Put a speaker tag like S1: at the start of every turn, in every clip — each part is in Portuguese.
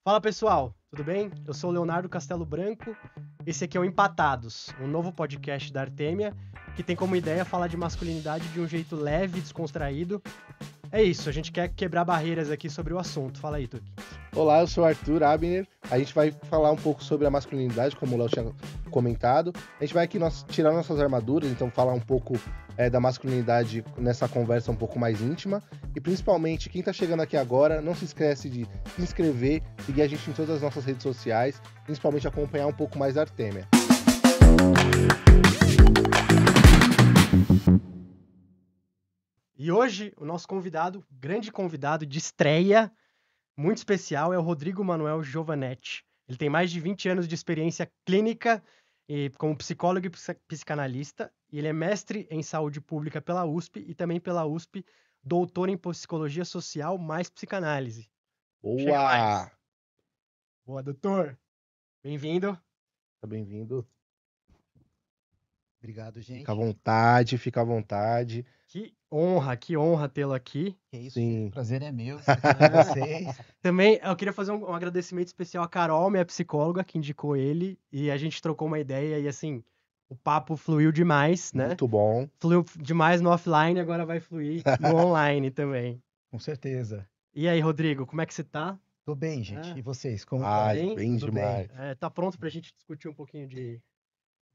S1: Fala pessoal, tudo bem? Eu sou o Leonardo Castelo Branco. Esse aqui é o Empatados, um novo podcast da Artemia que tem como ideia falar de masculinidade de um jeito leve e descontraído. É isso, a gente quer quebrar barreiras aqui sobre o assunto. Fala aí, Tuki.
S2: Olá, eu sou o Arthur Abner. A gente vai falar um pouco sobre a masculinidade, como o Léo tinha comentado. A gente vai aqui tirar nossas armaduras, então falar um pouco da masculinidade nessa conversa um pouco mais íntima. E principalmente, quem tá chegando aqui agora, não se esquece de se inscrever, seguir a gente em todas as nossas redes sociais, principalmente acompanhar um pouco mais a Artemia.
S1: E hoje, o nosso convidado, grande convidado de estreia, muito especial, é o Rodrigo Manuel Giovanetti. Ele tem mais de 20 anos de experiência clínica como psicólogo e psicanalista, e ele é mestre em saúde pública pela USP e também pela USP, doutor em psicologia social mais psicanálise. Chega mais.
S2: Boa!
S1: Boa, doutor. Bem-vindo.
S2: Tá bem-vindo.
S3: Obrigado, gente.
S2: Fica à vontade.
S1: Que honra tê-lo aqui.
S3: Que isso,
S2: Sim.
S3: o prazer é meu estar aqui com vocês.
S1: Também eu queria fazer um agradecimento especial à Carol, minha psicóloga, que indicou ele, e a gente trocou uma ideia e, assim, o papo fluiu demais, né?
S2: Muito bom.
S1: Fluiu demais no offline, agora vai fluir no online também.
S3: Com certeza.
S1: E aí, Rodrigo, como é que você tá?
S3: Tô bem, gente.
S1: É.
S3: E vocês? Como
S1: bem?
S2: Bem
S3: Tudo
S2: demais.
S1: Tá pronto pra gente discutir um pouquinho de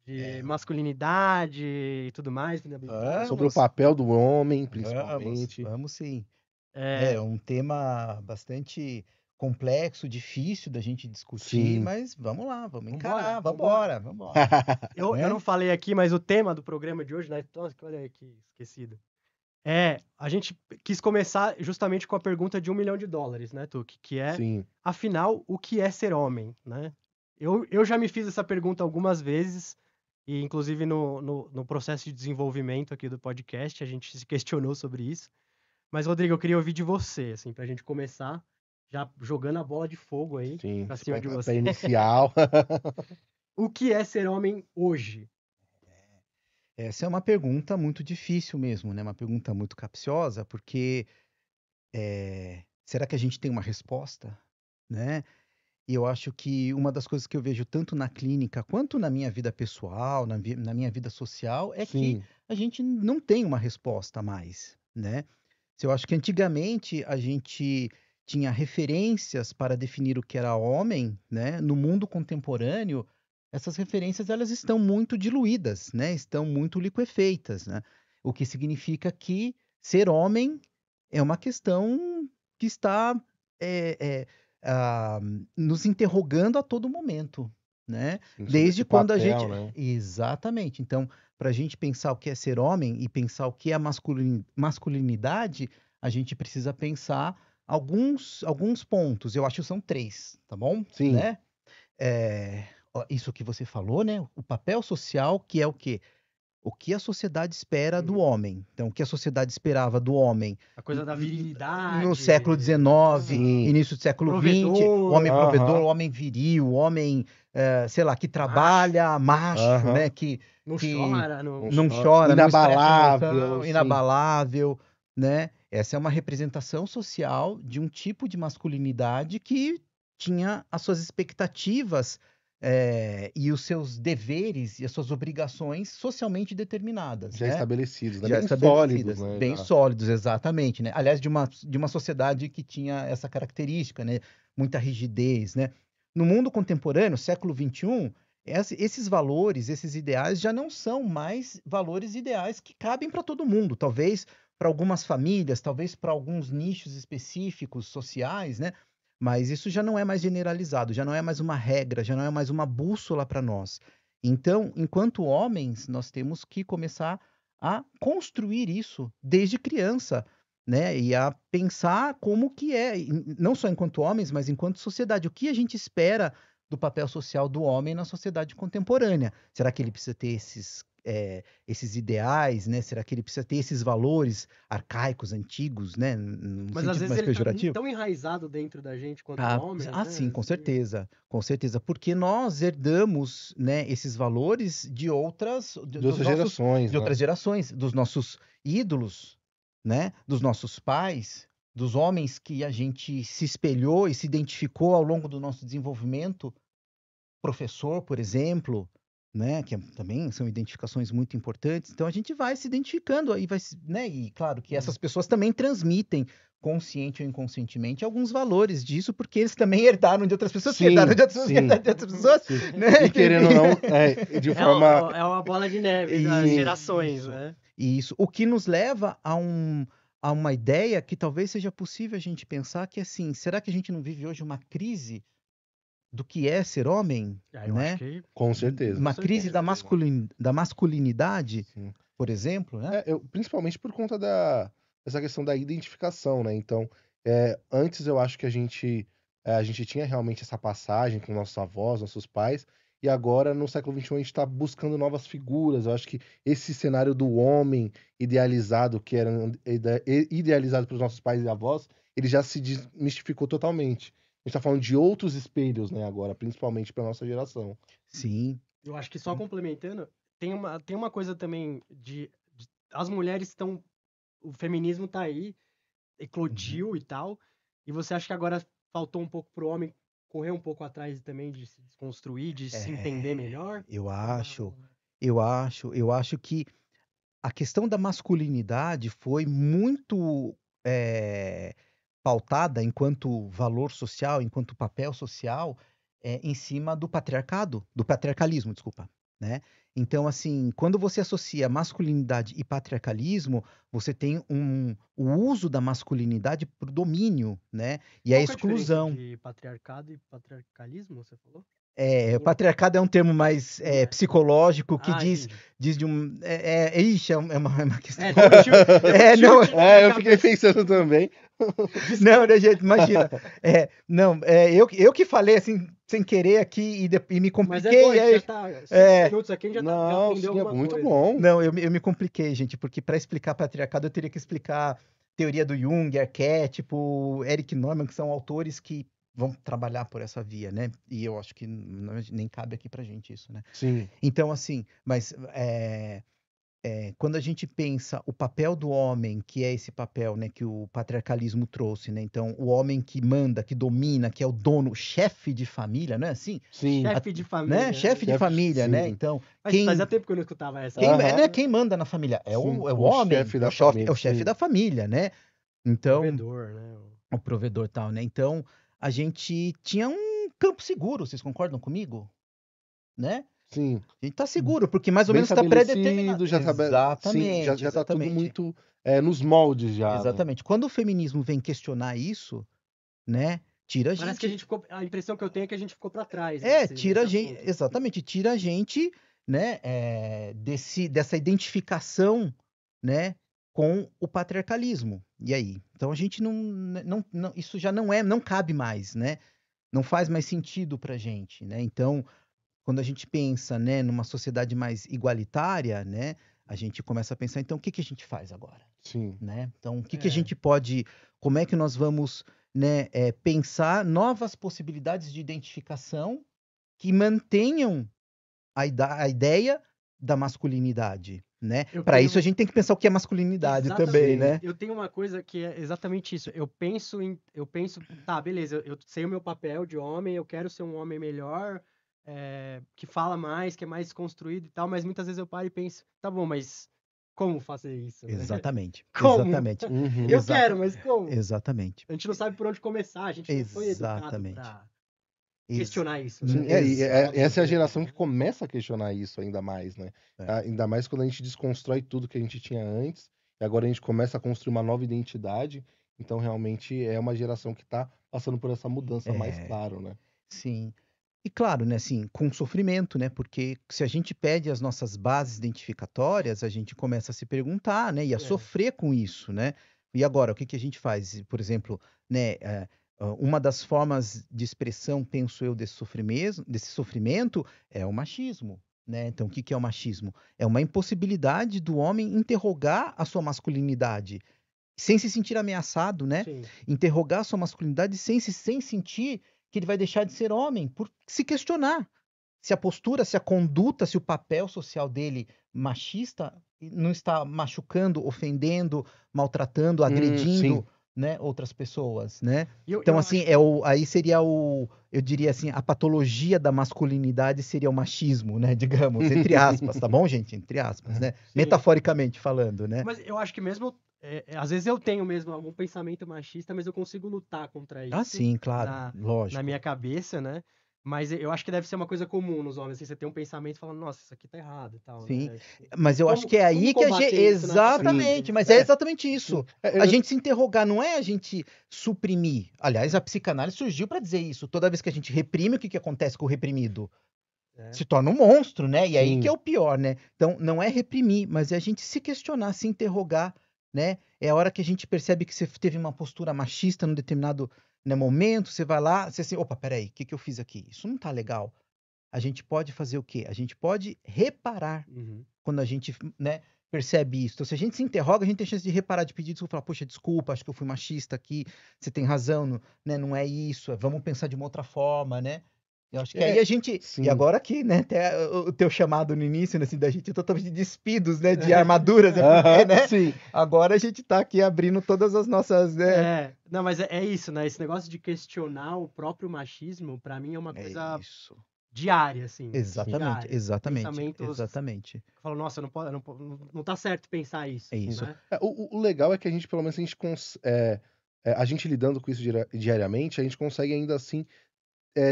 S3: É.
S1: masculinidade e tudo mais?
S3: Vamos.
S2: Sobre o papel do homem, principalmente.
S3: Vamos sim.
S1: É,
S3: É um tema bastante complexo, difícil da gente discutir,
S2: Sim.
S3: mas vamos lá, vamos
S1: Vambora,
S3: encarar,
S1: vambora.
S3: vambora.
S1: eu
S3: Né?
S1: não falei aqui, mas o tema do programa de hoje, né? Nossa, olha aí que esquecido. A gente quis começar justamente com a pergunta de $1 milhão, né, Tuki? Que é,
S2: Sim.
S1: afinal, o que é ser homem, né? Eu já me fiz essa pergunta algumas vezes, e inclusive no processo de desenvolvimento aqui do podcast, a gente se questionou sobre isso. Mas, Rodrigo, eu queria ouvir de você, assim, pra gente começar já jogando a bola de fogo aí
S2: Sim.
S1: pra cima de
S2: Pra
S1: você.
S2: inicial.
S1: O que é ser homem hoje?
S3: Essa é uma pergunta muito difícil mesmo, né? Uma pergunta muito capciosa, porque será que a gente tem uma resposta, né? E eu acho que uma das coisas que eu vejo tanto na clínica quanto na minha vida pessoal, na minha vida social, é que
S2: Sim.
S3: a gente não tem uma resposta mais, né? Eu acho que antigamente a gente tinha referências para definir o que era homem, né? No mundo contemporâneo, essas referências elas estão muito diluídas, né? Estão muito liquefeitas, né? O que significa que ser homem é uma questão que está é, é, ah, nos interrogando a todo momento, né?
S2: Sobre
S3: Desde
S2: esse
S3: quando a
S2: papel,
S3: gente...
S2: né?
S3: Exatamente. Então, para a gente pensar o que é ser homem e pensar o que é masculinidade, a gente precisa pensar alguns pontos. Eu acho que são 3, tá bom?
S2: Sim.
S3: Né? Isso que você falou, né? O papel social, que é o quê? O que a sociedade espera do homem. Então, o que a sociedade esperava do homem
S1: A coisa da virilidade.
S3: no século XIX,
S2: Sim.
S3: início do século XX,
S1: Provedor.
S3: o homem
S2: Aham.
S3: provedor, o homem viril, o homem, sei lá, que trabalha, macho,
S2: Aham.
S3: né? Que
S1: Não
S3: que
S1: chora,
S3: não chora, não expressa
S2: Inabalável,
S3: emoção,
S2: sim.
S3: inabalável, né? Essa é uma representação social de um tipo de masculinidade que tinha as suas expectativas e os seus deveres e as suas obrigações socialmente determinadas,
S2: Já
S3: né?
S2: estabelecidos, né?
S3: Já
S2: Bem
S3: estabelecidas,
S2: sólidos, né?
S3: bem
S2: Já.
S3: sólidos, exatamente, né? Aliás, de uma sociedade que tinha essa característica, né? Muita rigidez, né? No mundo contemporâneo, século XXI, esses valores, esses ideais já não são mais valores ideais que cabem para todo mundo. Talvez para algumas famílias, talvez para alguns nichos específicos sociais, né? Mas isso já não é mais generalizado, já não é mais uma regra, já não é mais uma bússola para nós. Então, enquanto homens, nós temos que começar a construir isso desde criança, né? E a pensar como que é, não só enquanto homens, mas enquanto sociedade. O que a gente espera do papel social do homem na sociedade contemporânea? Será que ele precisa ter esses ideais, né? Será que ele precisa ter esses valores arcaicos, antigos, né? No
S1: Mas às
S3: sentido
S1: vezes
S3: mais
S1: ele tá
S3: pejorativo?
S1: tão enraizado dentro da gente quanto homens, né?
S3: Sim, com certeza, porque nós herdamos, né, esses valores de outras
S2: gerações,
S3: de outras gerações, dos nossos ídolos, né, dos nossos pais, dos homens que a gente se espelhou e se identificou ao longo do nosso desenvolvimento, professor, por exemplo, né, que também são identificações muito importantes. Então a gente vai se identificando aí, né, e claro que essas pessoas também transmitem, consciente ou inconscientemente, alguns valores disso, porque eles também herdaram de outras pessoas, que herdaram de outras pessoas, que herdaram de outras pessoas, né?
S2: E querendo ou não, de forma...
S1: É uma bola de neve das gerações, né?
S3: Isso. O que nos leva a uma ideia que talvez seja possível a gente pensar que, assim, será que a gente não vive hoje uma crise do que é ser homem,
S1: Eu
S3: né?
S1: acho que
S2: Com certeza.
S3: Uma
S1: Com
S3: crise
S1: certeza.
S3: da masculinidade,
S2: Sim.
S3: por exemplo, né?
S2: Principalmente por conta dessa questão da identificação, né? Então, antes eu acho que a gente tinha realmente essa passagem com nossos avós, nossos pais, e agora, no século XXI, a gente está buscando novas figuras. Eu acho que esse cenário do homem idealizado, que era idealizado pelos nossos pais e avós, ele já se desmistificou totalmente. A gente está falando de outros espelhos, né, agora, principalmente para nossa geração.
S3: Sim.
S1: Eu acho que só complementando, tem uma coisa também as mulheres estão, o feminismo tá aí, eclodiu e tal, e você acha que agora faltou um pouco pro homem correr um pouco atrás também de se desconstruir, de se entender melhor?
S3: Eu acho que a questão da masculinidade foi muito pautada enquanto valor social, enquanto papel social, em cima do patriarcalismo, desculpa, né? Então, assim, quando você associa masculinidade e patriarcalismo, você tem o uso da masculinidade para o domínio, né? E a
S1: Qual que é
S3: exclusão.
S1: diferença de patriarcado e patriarcalismo, você falou?
S3: O patriarcado é um termo mais psicológico que diz de um. Ixi, é uma questão.
S2: Eu fiquei pensando também.
S3: Não, né, gente, imagina. Eu que falei assim, sem querer aqui e me compliquei.
S1: Mas já tá 5 minutos aqui, já aprendeu alguma
S2: muito
S1: coisa.
S2: bom.
S3: Não, eu me compliquei, gente, porque para explicar patriarcado eu teria que explicar teoria do Jung, arquétipo, Eric Norman, que são autores que vão trabalhar por essa via, né? E eu acho que nem cabe aqui pra gente isso, né?
S2: Sim.
S3: Então, assim, mas quando a gente pensa o papel do homem, que é esse papel, né, que o patriarcalismo trouxe, né? Então, o homem que manda, que domina, que é o dono, chefe de família, não é assim?
S2: Sim.
S1: Chefe de família.
S3: Né? Chefe de família,
S2: sim.
S3: né? Então,
S1: fazia tempo que eu não escutava essa.
S3: Quem manda na família? É o homem,
S2: chefe da família,
S3: é o chefe da família, né? Então,
S1: provedor, né?
S3: O provedor tal, né? Então, a gente tinha um campo seguro, vocês concordam comigo? Né?
S2: Sim.
S3: A gente tá seguro, porque mais ou
S2: Bem
S3: menos está pré-determinado.
S2: Exatamente. Já tá tudo muito nos moldes já.
S3: Exatamente.
S2: Né?
S3: Quando o feminismo vem questionar isso, né? Tira a gente.
S1: Parece que a gente ficou. A impressão que eu tenho é que a gente ficou para trás.
S3: Tira a gente. Assunto. Exatamente, tira a gente, né? Dessa identificação, né? Com o patriarcalismo. E aí? Então a gente não isso já não cabe mais, né? Não faz mais sentido pra gente, né? Então, quando a gente pensa, né, numa sociedade mais igualitária, né, a gente começa a pensar, então, o que a gente faz agora?
S2: Sim.
S3: Né? Então, o que a gente pode, como é que nós vamos, né, pensar novas possibilidades de identificação que mantenham a ideia da masculinidade, né? Para isso a gente tem que pensar o que é masculinidade também, né?
S1: Eu tenho uma coisa que é exatamente isso. Eu penso, tá, beleza, eu sei o meu papel de homem, eu quero ser um homem melhor, que fala mais, que é mais construído e tal, mas muitas vezes eu paro e penso, tá bom, mas como fazer isso? Né?
S3: Exatamente.
S1: Como?
S3: Exatamente.
S1: Eu quero, mas como?
S3: Exatamente.
S1: A gente não sabe por onde começar, a gente não foi educado pra questionar isso.
S2: Né? Essa é a geração que começa a questionar isso ainda mais, né? Ainda mais quando a gente desconstrói tudo que a gente tinha antes, e agora a gente começa a construir uma nova identidade, então realmente é uma geração que está passando por essa mudança mais claro, né?
S3: Sim. E claro, né, assim, com sofrimento, né? Porque se a gente pede as nossas bases identificatórias, a gente começa a se perguntar, né? E a sofrer com isso, né? E agora, o que a gente faz? Por exemplo, né? Uma das formas de expressão, penso eu, desse sofrimento é o machismo, né? Então, o que é o machismo? É uma impossibilidade do homem interrogar a sua masculinidade sem se sentir ameaçado, né?
S1: Sim.
S3: Interrogar a sua masculinidade sem sentir que ele vai deixar de ser homem, por se questionar se a postura, se a conduta, se o papel social dele machista não está machucando, ofendendo, maltratando, agredindo, né, outras pessoas, né?
S1: E eu
S3: Então,
S1: acho
S3: assim, aí seria eu diria assim, a patologia da masculinidade seria o machismo, né, digamos, entre aspas, tá bom, gente? Entre aspas, né?
S1: Sim.
S3: Metaforicamente falando, né?
S1: Mas eu acho que mesmo. Às vezes eu tenho mesmo algum pensamento machista, mas eu consigo lutar contra
S3: Ah,
S1: isso
S3: sim, claro,
S1: na
S3: lógico.
S1: minha cabeça, né? Mas eu acho que deve ser uma coisa comum nos homens, assim, você tem um pensamento falando, nossa, isso aqui tá errado e tal,
S3: Sim,
S1: né? Tipo,
S3: mas eu acho
S1: como
S3: que é aí que a gente...
S1: combater isso na nossa
S3: Exatamente,
S1: cabeça?
S3: mas é exatamente isso.
S2: É,
S3: A gente se interrogar, não é a gente suprimir. Aliás, a psicanálise surgiu para dizer isso. Toda vez que a gente reprime, o que acontece com o reprimido?
S1: É.
S3: Se torna um monstro, né? E aí
S2: Sim.
S3: que é o pior, né? Então, não é reprimir, mas é a gente se questionar, se interrogar, né? É a hora que a gente percebe que você teve uma postura machista num determinado, né, momento, você vai lá, você assim, opa, peraí, o que que eu fiz aqui? Isso não tá legal. A gente pode fazer o quê? A gente pode reparar
S1: Uhum.
S3: quando a gente, né, percebe isso. Então, se a gente se interroga, a gente tem chance de reparar, de pedir desculpa, falar, poxa, desculpa, acho que eu fui machista aqui, você tem razão, né, não é isso, vamos pensar de uma outra forma, né? Eu acho que aí a gente,
S2: sim.
S3: e agora aqui, né, até o teu chamado no início, né, assim, da gente totalmente despidos, né, de armaduras, né, porque, né,
S2: Sim.
S3: agora a gente tá aqui abrindo todas as nossas, né,
S1: Não, mas é isso, né? Esse negócio de questionar o próprio machismo, pra mim é uma
S3: é
S1: coisa
S3: isso.
S1: diária, assim.
S3: Exatamente,
S1: Diária.
S3: exatamente,
S1: Pensamentos.
S3: exatamente.
S1: Eu falo, nossa, não tá certo pensar isso.
S3: É isso.
S1: Né?
S2: O legal é que a gente, pelo menos, a gente lidando com isso diariamente, a gente consegue ainda assim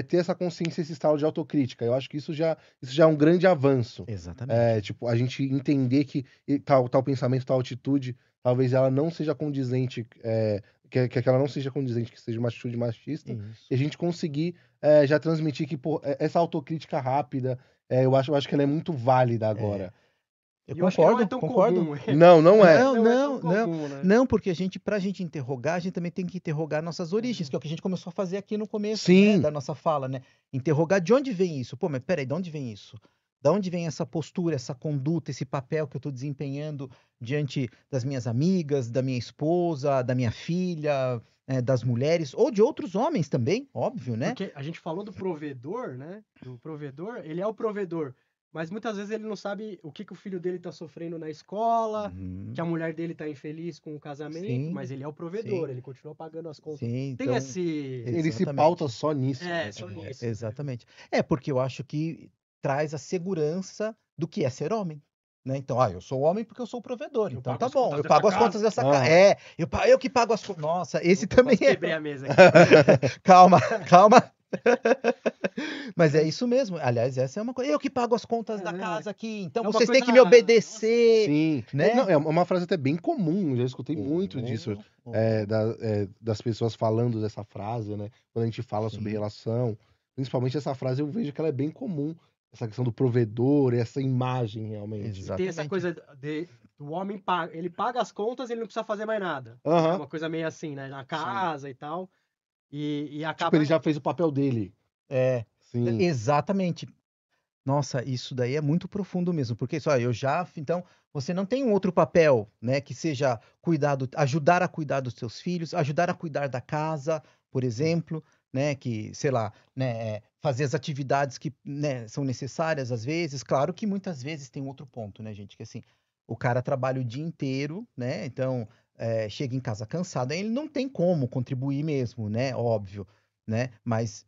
S2: ter essa consciência, esse estado de autocrítica. Eu acho que isso já é um grande avanço.
S3: Exatamente.
S2: Tipo, a gente entender que tal pensamento, tal atitude, talvez ela não seja condizente, que ela não seja condizente, que seja uma atitude machista,
S3: Isso.
S2: e a gente conseguir já transmitir que, pô, essa autocrítica rápida, eu acho que ela é muito válida agora.
S3: Eu
S1: E eu acho que não é
S3: concordo,
S1: tão
S3: concordo.
S1: comum.
S2: Não é.
S3: Não,
S1: Não é tão
S3: não, não.
S1: comum, né?
S3: Não, porque pra gente interrogar, a gente também tem que interrogar nossas origens, que é o que a gente começou a fazer aqui no começo, né,
S2: Sim.
S3: da nossa fala, né? Interrogar de onde vem isso? Pô, mas peraí, de onde vem isso? Da onde vem essa postura, essa conduta, esse papel que eu tô desempenhando diante das minhas amigas, da minha esposa, da minha filha, das mulheres, ou de outros homens também, óbvio, né?
S1: Porque a gente falou do provedor, né? Do provedor, ele é o provedor. Mas muitas vezes ele não sabe o que o filho dele tá sofrendo na escola,
S3: Uhum.
S1: que a mulher dele tá infeliz com o casamento,
S3: Sim,
S1: mas ele é o provedor,
S3: sim.
S1: ele continua pagando as contas.
S3: Sim,
S1: Tem
S3: então,
S1: esse.
S2: Ele se
S3: exatamente.
S2: pauta só nisso.
S1: Só nisso.
S3: Exatamente. Porque eu acho que traz a segurança do que é ser homem. Né? Então, eu sou homem porque eu sou o provedor.
S1: Eu
S3: Então
S1: pago
S3: tá
S1: as
S3: bom,
S1: contas
S3: eu
S1: dessa
S3: pago as
S1: casa.
S3: contas dessa
S2: Ah.
S3: casa. Eu que pago as contas. Nossa, esse
S1: Eu
S3: também
S1: quase
S3: é.
S1: quebrei a mesa aqui.
S3: Calma, calma. Mas é isso mesmo. Aliás, essa é uma coisa. Eu que pago as contas da casa aqui. Então
S1: É uma
S3: vocês têm que
S1: coisa-
S3: me obedecer.
S2: Sim.
S3: Né?
S2: Não, é uma frase até bem comum, já escutei muito disso, das pessoas falando dessa frase, né? Quando a gente fala sobre
S3: Sim.
S2: relação. Principalmente essa frase, eu vejo que ela é bem comum. Essa questão do provedor, essa imagem, realmente.
S3: Exato.
S1: Tem essa
S3: Exatamente.
S1: coisa do homem paga, ele paga as contas e ele não precisa fazer mais nada.
S2: Aham.
S1: É uma coisa meio assim, né? Na casa e tal. E acaba.
S2: Tipo, ele já fez o papel dele. Sim.
S3: Exatamente. Nossa, isso daí é muito profundo mesmo, porque só então, você não tem um outro papel, né, que seja ajudar a cuidar dos seus filhos, ajudar a cuidar da casa, por exemplo, né, que, sei lá, né, fazer as atividades que, né, são necessárias às vezes. Claro que muitas vezes tem outro ponto, né, gente, que assim, o cara trabalha o dia inteiro, né, então chega em casa cansado, aí ele não tem como contribuir mesmo, né, óbvio, né, mas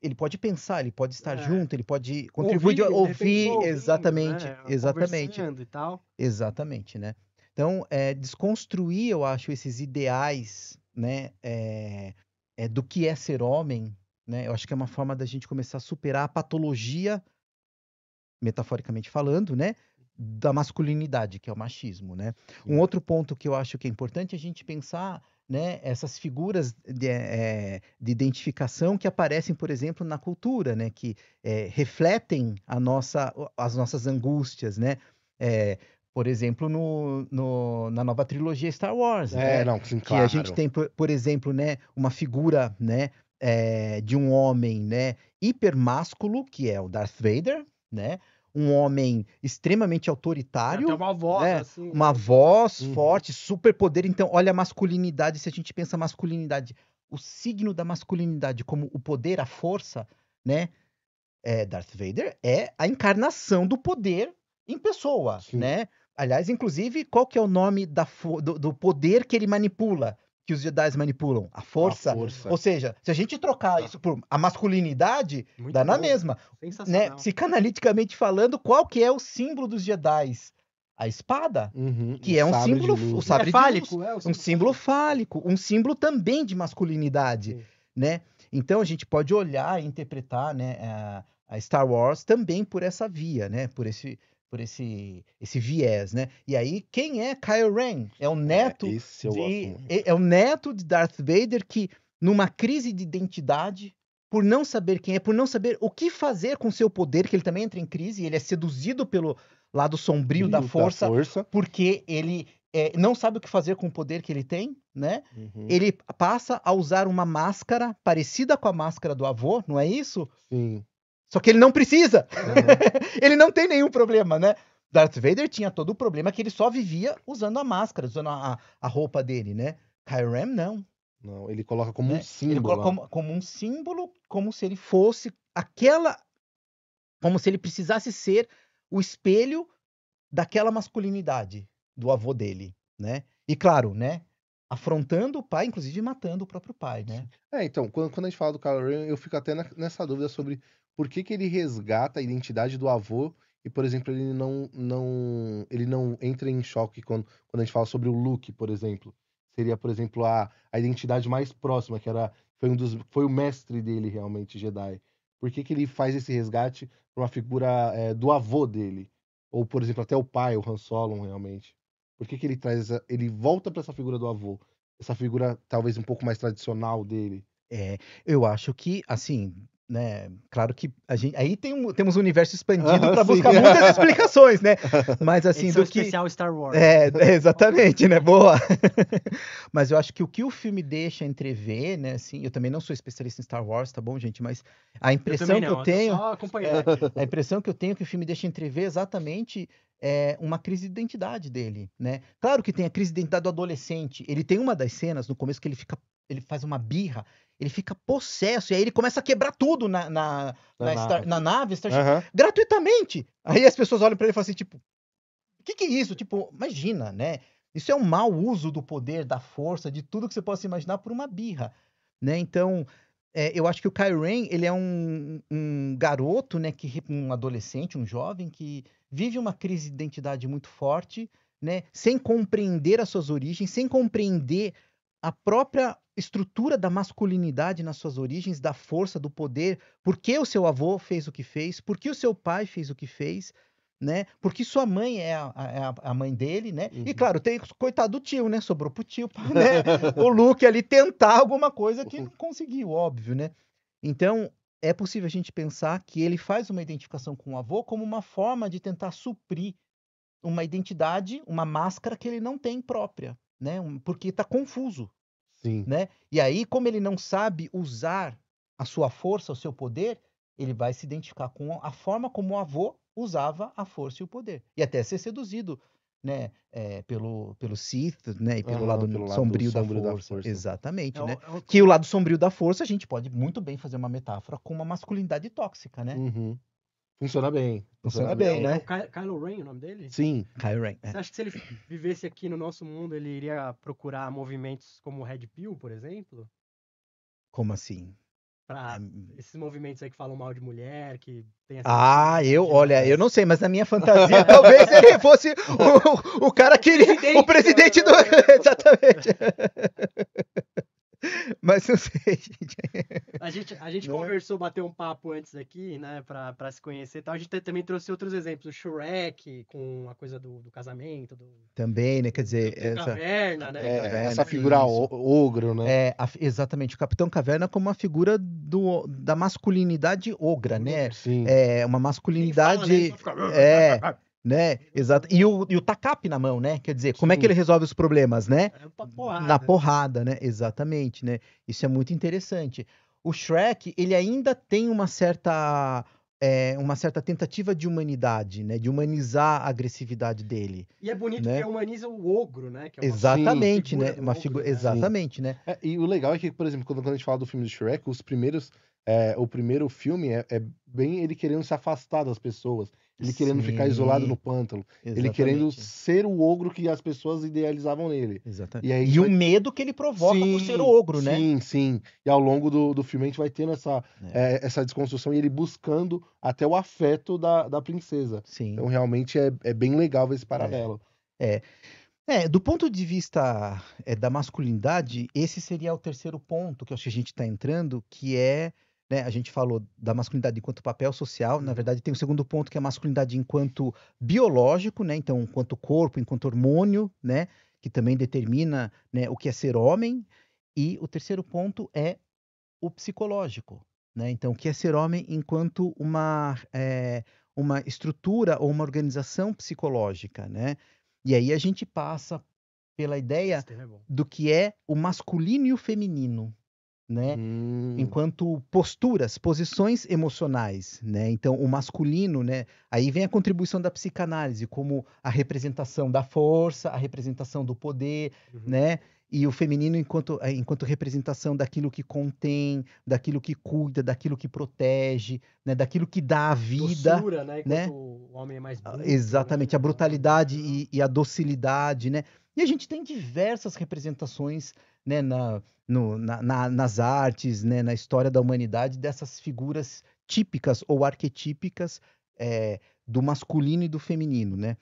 S3: ele pode pensar, ele pode estar junto, ele pode contribuir, ouvir, exatamente,
S1: né?
S3: exatamente,
S1: Conversando e tal.
S3: exatamente, né? Então, desconstruir, eu acho, esses ideais, né, do que é ser homem, né? Eu acho que é uma forma da gente começar a superar a patologia, metaforicamente falando, né, da masculinidade, que é o machismo, né? Um outro ponto que eu acho que é importante é a gente pensar, né, essas figuras de identificação que aparecem, por exemplo, na cultura, né, que refletem as nossas angústias, né? Por exemplo, na nova trilogia Star Wars, né?
S2: Não, sim,
S3: Que a gente tem, por exemplo, né, uma figura, né, de um homem, né, hipermásculo, que é o Darth Vader, né? Um homem extremamente autoritário,
S1: Tem uma voz,
S3: né?
S1: assim.
S3: Uma voz forte, superpoder. Então, olha a masculinidade, se a gente pensa masculinidade, o signo da masculinidade como o poder, a força, né? Darth Vader é a encarnação do poder em pessoa,
S2: Sim.
S3: né? Aliás, inclusive, qual que é o nome do poder que ele manipula? que os Jedi manipulam? A força.
S2: A força.
S3: Ou seja, se a gente trocar isso por a masculinidade,
S1: Muito
S3: dá na
S1: bom.
S3: mesma.
S1: Sensacional.
S3: Né? Psicanaliticamente falando, qual que é o símbolo dos Jedi? A espada.
S2: Uhum,
S3: Que é um
S2: sabre de
S3: símbolo,
S2: luz,
S3: o
S2: né?
S3: sabre
S1: É
S3: de
S1: fálico,
S3: luz.
S1: é o
S3: Um símbolo fálico, um símbolo também de masculinidade,
S1: Sim.
S3: né? Então a gente pode olhar e interpretar, né, a Star Wars também por essa via, né? Por esse viés, né? E aí quem é Kylo Ren? É o neto
S2: esse eu gosto muito.
S3: é o neto de Darth Vader que numa crise de identidade, por não saber quem é, por não saber o que fazer com seu poder, que ele também entra em crise, ele é seduzido pelo lado sombrio da força, porque ele não sabe o que fazer com o poder que ele tem, né?
S2: Uhum.
S3: Ele passa a usar uma máscara parecida com a máscara do avô, não é isso?
S2: Sim.
S3: Só que ele não precisa.
S2: Uhum.
S3: Ele não tem nenhum problema, né? Darth Vader tinha todo o problema que ele só vivia usando a máscara, usando a roupa dele, né? Kylo Ren não.
S2: Não, ele coloca como
S3: Né?
S2: um símbolo.
S3: Ele coloca como um símbolo, como se ele fosse aquela... Como se ele precisasse ser o espelho daquela masculinidade do avô dele, né? E claro, né? Afrontando o pai, inclusive matando o próprio pai, né?
S2: Então, quando a gente fala do Kylo Ren, eu fico até nessa dúvida sobre por que ele resgata a identidade do avô e, por exemplo, ele não entra em choque quando a gente fala sobre o Luke, por exemplo. Seria, por exemplo, a identidade mais próxima, que foi o mestre dele realmente, Jedi. Por que ele faz esse resgate para uma figura do avô dele? Ou, por exemplo, até o pai, o Han Solo, realmente. Por que ele traz ele volta para essa figura do avô? Essa figura talvez um pouco mais tradicional dele.
S3: Eu acho que, assim, né? Claro que a gente aí temos um universo expandido para
S2: sim.
S3: buscar muitas explicações, né? Mas assim,
S1: Edição
S3: do que
S1: especial Star Wars.
S3: exatamente, né? Boa. Mas eu acho que o que o filme deixa entrever, né? Assim, eu também não sou especialista em Star Wars, tá bom, gente? Mas a impressão que eu tenho,
S1: Só acompanhando aqui.
S3: a impressão que eu tenho que o filme deixa entrever exatamente uma crise de identidade dele, né? Claro que tem a crise de identidade do adolescente. Ele tem uma das cenas no começo que ele faz uma birra, ele fica possesso, e aí ele começa a quebrar tudo na nave Starship, gratuitamente. Aí as pessoas olham pra ele e falam assim, tipo, o que é isso? Tipo, imagina, né? Isso é um mau uso do poder, da força, de tudo que você possa imaginar por uma birra, né? Então, eu acho que o Kylo Ren, ele é um garoto, né? Um adolescente, um jovem que vive uma crise de identidade muito forte, né? Sem compreender as suas origens, sem compreender a própria estrutura da masculinidade nas suas origens, da força, do poder, por que o seu avô fez o que fez, por que o seu pai fez o que fez, né? Porque sua mãe é a mãe dele, né?
S2: Uhum.
S3: E claro, tem coitado do tio, né? Sobrou pro tio, né? O Luke ali tentar alguma coisa que não conseguiu, óbvio, né? Então, é possível a gente pensar que ele faz uma identificação com o avô como uma forma de tentar suprir uma identidade, uma máscara que ele não tem própria, né? Porque está confuso.
S2: Sim.
S3: Né? E aí, como ele não sabe usar a sua força, o seu poder, ele vai se identificar com a forma como o avô usava a força e o poder. E até ser seduzido, né? Pelo Sith, né? E pelo lado sombrio da força. Exatamente, né? Que o lado sombrio da força, a gente pode muito bem fazer uma metáfora com uma masculinidade tóxica, né?
S2: Uhum. Funciona bem.
S3: Funciona bem, né?
S1: É o Kylo Ren o nome dele?
S2: Sim.
S3: Kylo Ren.
S1: Você acha que se ele vivesse aqui no nosso mundo, ele iria procurar movimentos como o Red Pill, por exemplo?
S3: Como assim?
S1: Pra esses movimentos aí que falam mal de mulher, que tem essa...
S3: Olha, eu não sei, mas na minha fantasia, talvez ele fosse o cara que... O presidente do... Exatamente. Mas não sei, gente.
S1: A gente conversou, bateu um papo antes aqui, né, pra se conhecer e tal. A gente também trouxe outros exemplos, o Shrek, com a coisa do casamento.
S3: Também, né, quer dizer...
S1: Caverna, né?
S2: Essa figura ogro, né?
S3: Exatamente, o Capitão Caverna como uma figura da masculinidade ogra, né?
S2: Sim.
S3: Uma masculinidade... né? Exato. E o tacape na mão, né? Quer dizer, como é que ele resolve os problemas, né? Na porrada, né? Exatamente, né? Isso é muito interessante. O Shrek, ele ainda tem uma certa tentativa de humanidade, né? De humanizar a agressividade dele.
S1: E é bonito, né? Porque humaniza o ogro, né? Que é
S3: exatamente, né? Uma figura, exatamente, né?
S2: E o legal é que, por exemplo, quando a gente fala do filme do Shrek, os primeiros o primeiro filme é bem ele querendo se afastar das pessoas, ele querendo ficar isolado no
S3: Sim,
S2: pântano, ele querendo
S3: exatamente.
S2: ser o ogro que as pessoas idealizavam nele.
S3: Exatamente.
S2: E aí a gente
S3: E o
S2: vai
S3: medo que ele provoca por ser
S2: sim,
S3: ogro, né?
S2: sim, sim. E ao longo do filme a gente vai tendo
S3: É,
S2: essa desconstrução e ele buscando até o afeto da princesa.
S3: sim.
S2: Então realmente é bem legal ver esse
S3: É,
S2: paralelo.
S3: é. Do ponto de vista da masculinidade, esse seria o terceiro ponto que eu acho que a gente está entrando, que é, né, a gente falou da masculinidade enquanto papel social, na
S1: Uhum.
S3: verdade tem o segundo ponto que é a masculinidade enquanto biológico, né, então enquanto corpo, enquanto hormônio, né, que também determina, né, o que é ser homem, e o terceiro ponto é o psicológico, né, então o que é ser homem enquanto uma estrutura ou uma organização psicológica, né, e aí a gente passa pela ideia
S1: Esse tema é bom.
S3: do que é o masculino e o feminino, né?
S2: Hum,
S3: Enquanto posturas, posições emocionais, né? Então, o masculino, né? Aí vem a contribuição da psicanálise, como a representação da força, a representação do poder,
S1: Uhum.
S3: né? E o feminino enquanto representação daquilo que contém, daquilo que cuida, daquilo que protege, né? Daquilo que dá a vida,
S1: Doçura, né? Enquanto
S3: né?
S1: o homem é mais bruto,
S3: Exatamente,
S1: né?
S3: a brutalidade
S1: Então,
S3: e a docilidade, né? E a gente tem diversas representações, né, nas artes, né, na história da humanidade, dessas figuras típicas ou arquetípicas do masculino e do feminino, né?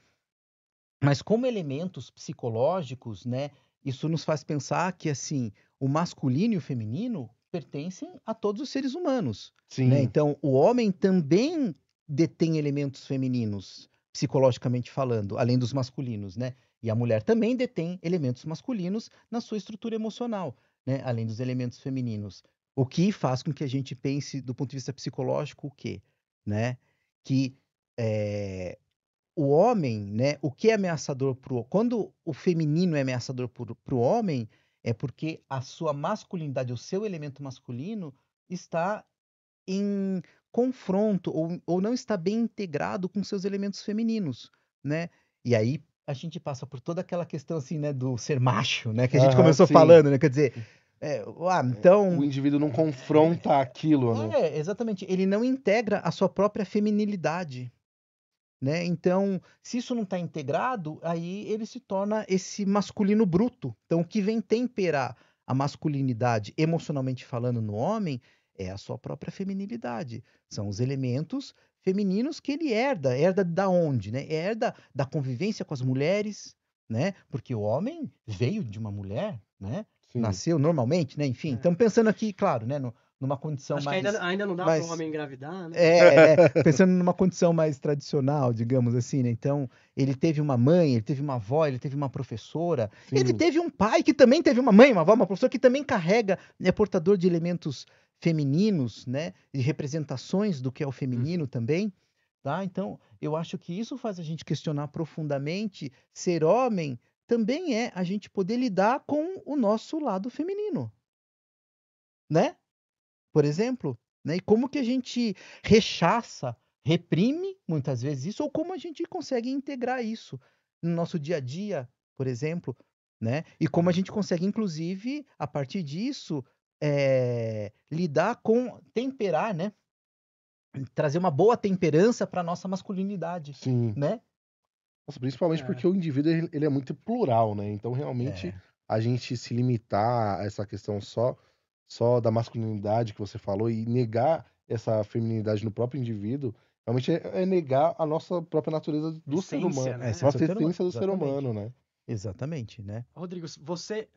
S3: Mas como elementos psicológicos, né, isso nos faz pensar que, assim, o masculino e o feminino pertencem a todos os seres humanos, né?
S2: sim.
S3: Então, o homem também detém elementos femininos, psicologicamente falando, além dos masculinos, né? E a mulher também detém elementos masculinos na sua estrutura emocional, né? Além dos elementos femininos. O que faz com que a gente pense, do ponto de vista psicológico, o quê? Né? Que eh, o homem, né, o que é ameaçador quando o feminino é ameaçador para o homem, é porque a sua masculinidade, o seu elemento masculino, está em confronto ou não está bem integrado com seus elementos femininos, né? E aí a gente passa por toda aquela questão assim, né, do ser macho, né, que a gente
S2: Aham,
S3: começou
S2: sim.
S3: falando, né? Quer dizer,
S2: O
S3: então
S2: indivíduo não confronta aquilo, né?
S3: exatamente, ele não integra a sua própria feminilidade, né? Então, se isso não está integrado, aí ele se torna esse masculino bruto. Então, o que vem temperar a masculinidade, emocionalmente falando, no homem, é a sua própria feminilidade. São os elementos femininos que ele herda. Herda da onde, né? Herda da convivência com as mulheres, né? Porque o homem veio de uma mulher, né?
S2: Sim.
S3: Nasceu normalmente, né? Enfim,
S1: É.
S3: estamos pensando aqui, claro, né? Numa condição
S1: acho que ainda não dá para o homem engravidar, né?
S3: pensando numa condição mais tradicional, digamos assim, né? Então, ele teve uma mãe, ele teve uma avó, ele teve uma professora, ele
S2: Sim.
S3: teve um pai que também teve uma mãe, uma avó, uma professora que também carrega, é portador de elementos femininos, né? De representações do que é o feminino também, tá? Então, eu acho que isso faz a gente questionar profundamente ser homem também é a gente poder lidar com o nosso lado feminino, né? Por exemplo, né? E como que a gente rechaça, reprime muitas vezes isso, ou como a gente consegue integrar isso no nosso dia a dia, por exemplo, né? E como a gente consegue, inclusive, a partir disso, lidar com temperar, né? Trazer uma boa temperança para nossa masculinidade,
S2: Sim.
S3: né?
S2: Nossa, principalmente
S1: É.
S2: porque o indivíduo ele é muito plural, né? Então, realmente,
S3: É,
S2: a gente se limitar a essa questão só da masculinidade que você falou e negar essa feminilidade no próprio indivíduo, realmente é negar a nossa própria natureza do ser humano,
S1: Essência,
S3: a
S1: né?
S3: essência
S2: nossa
S3: do ser humano,
S2: essência do ser
S3: exatamente.
S2: humano, né?
S3: Exatamente, né?
S1: Rodrigo, você,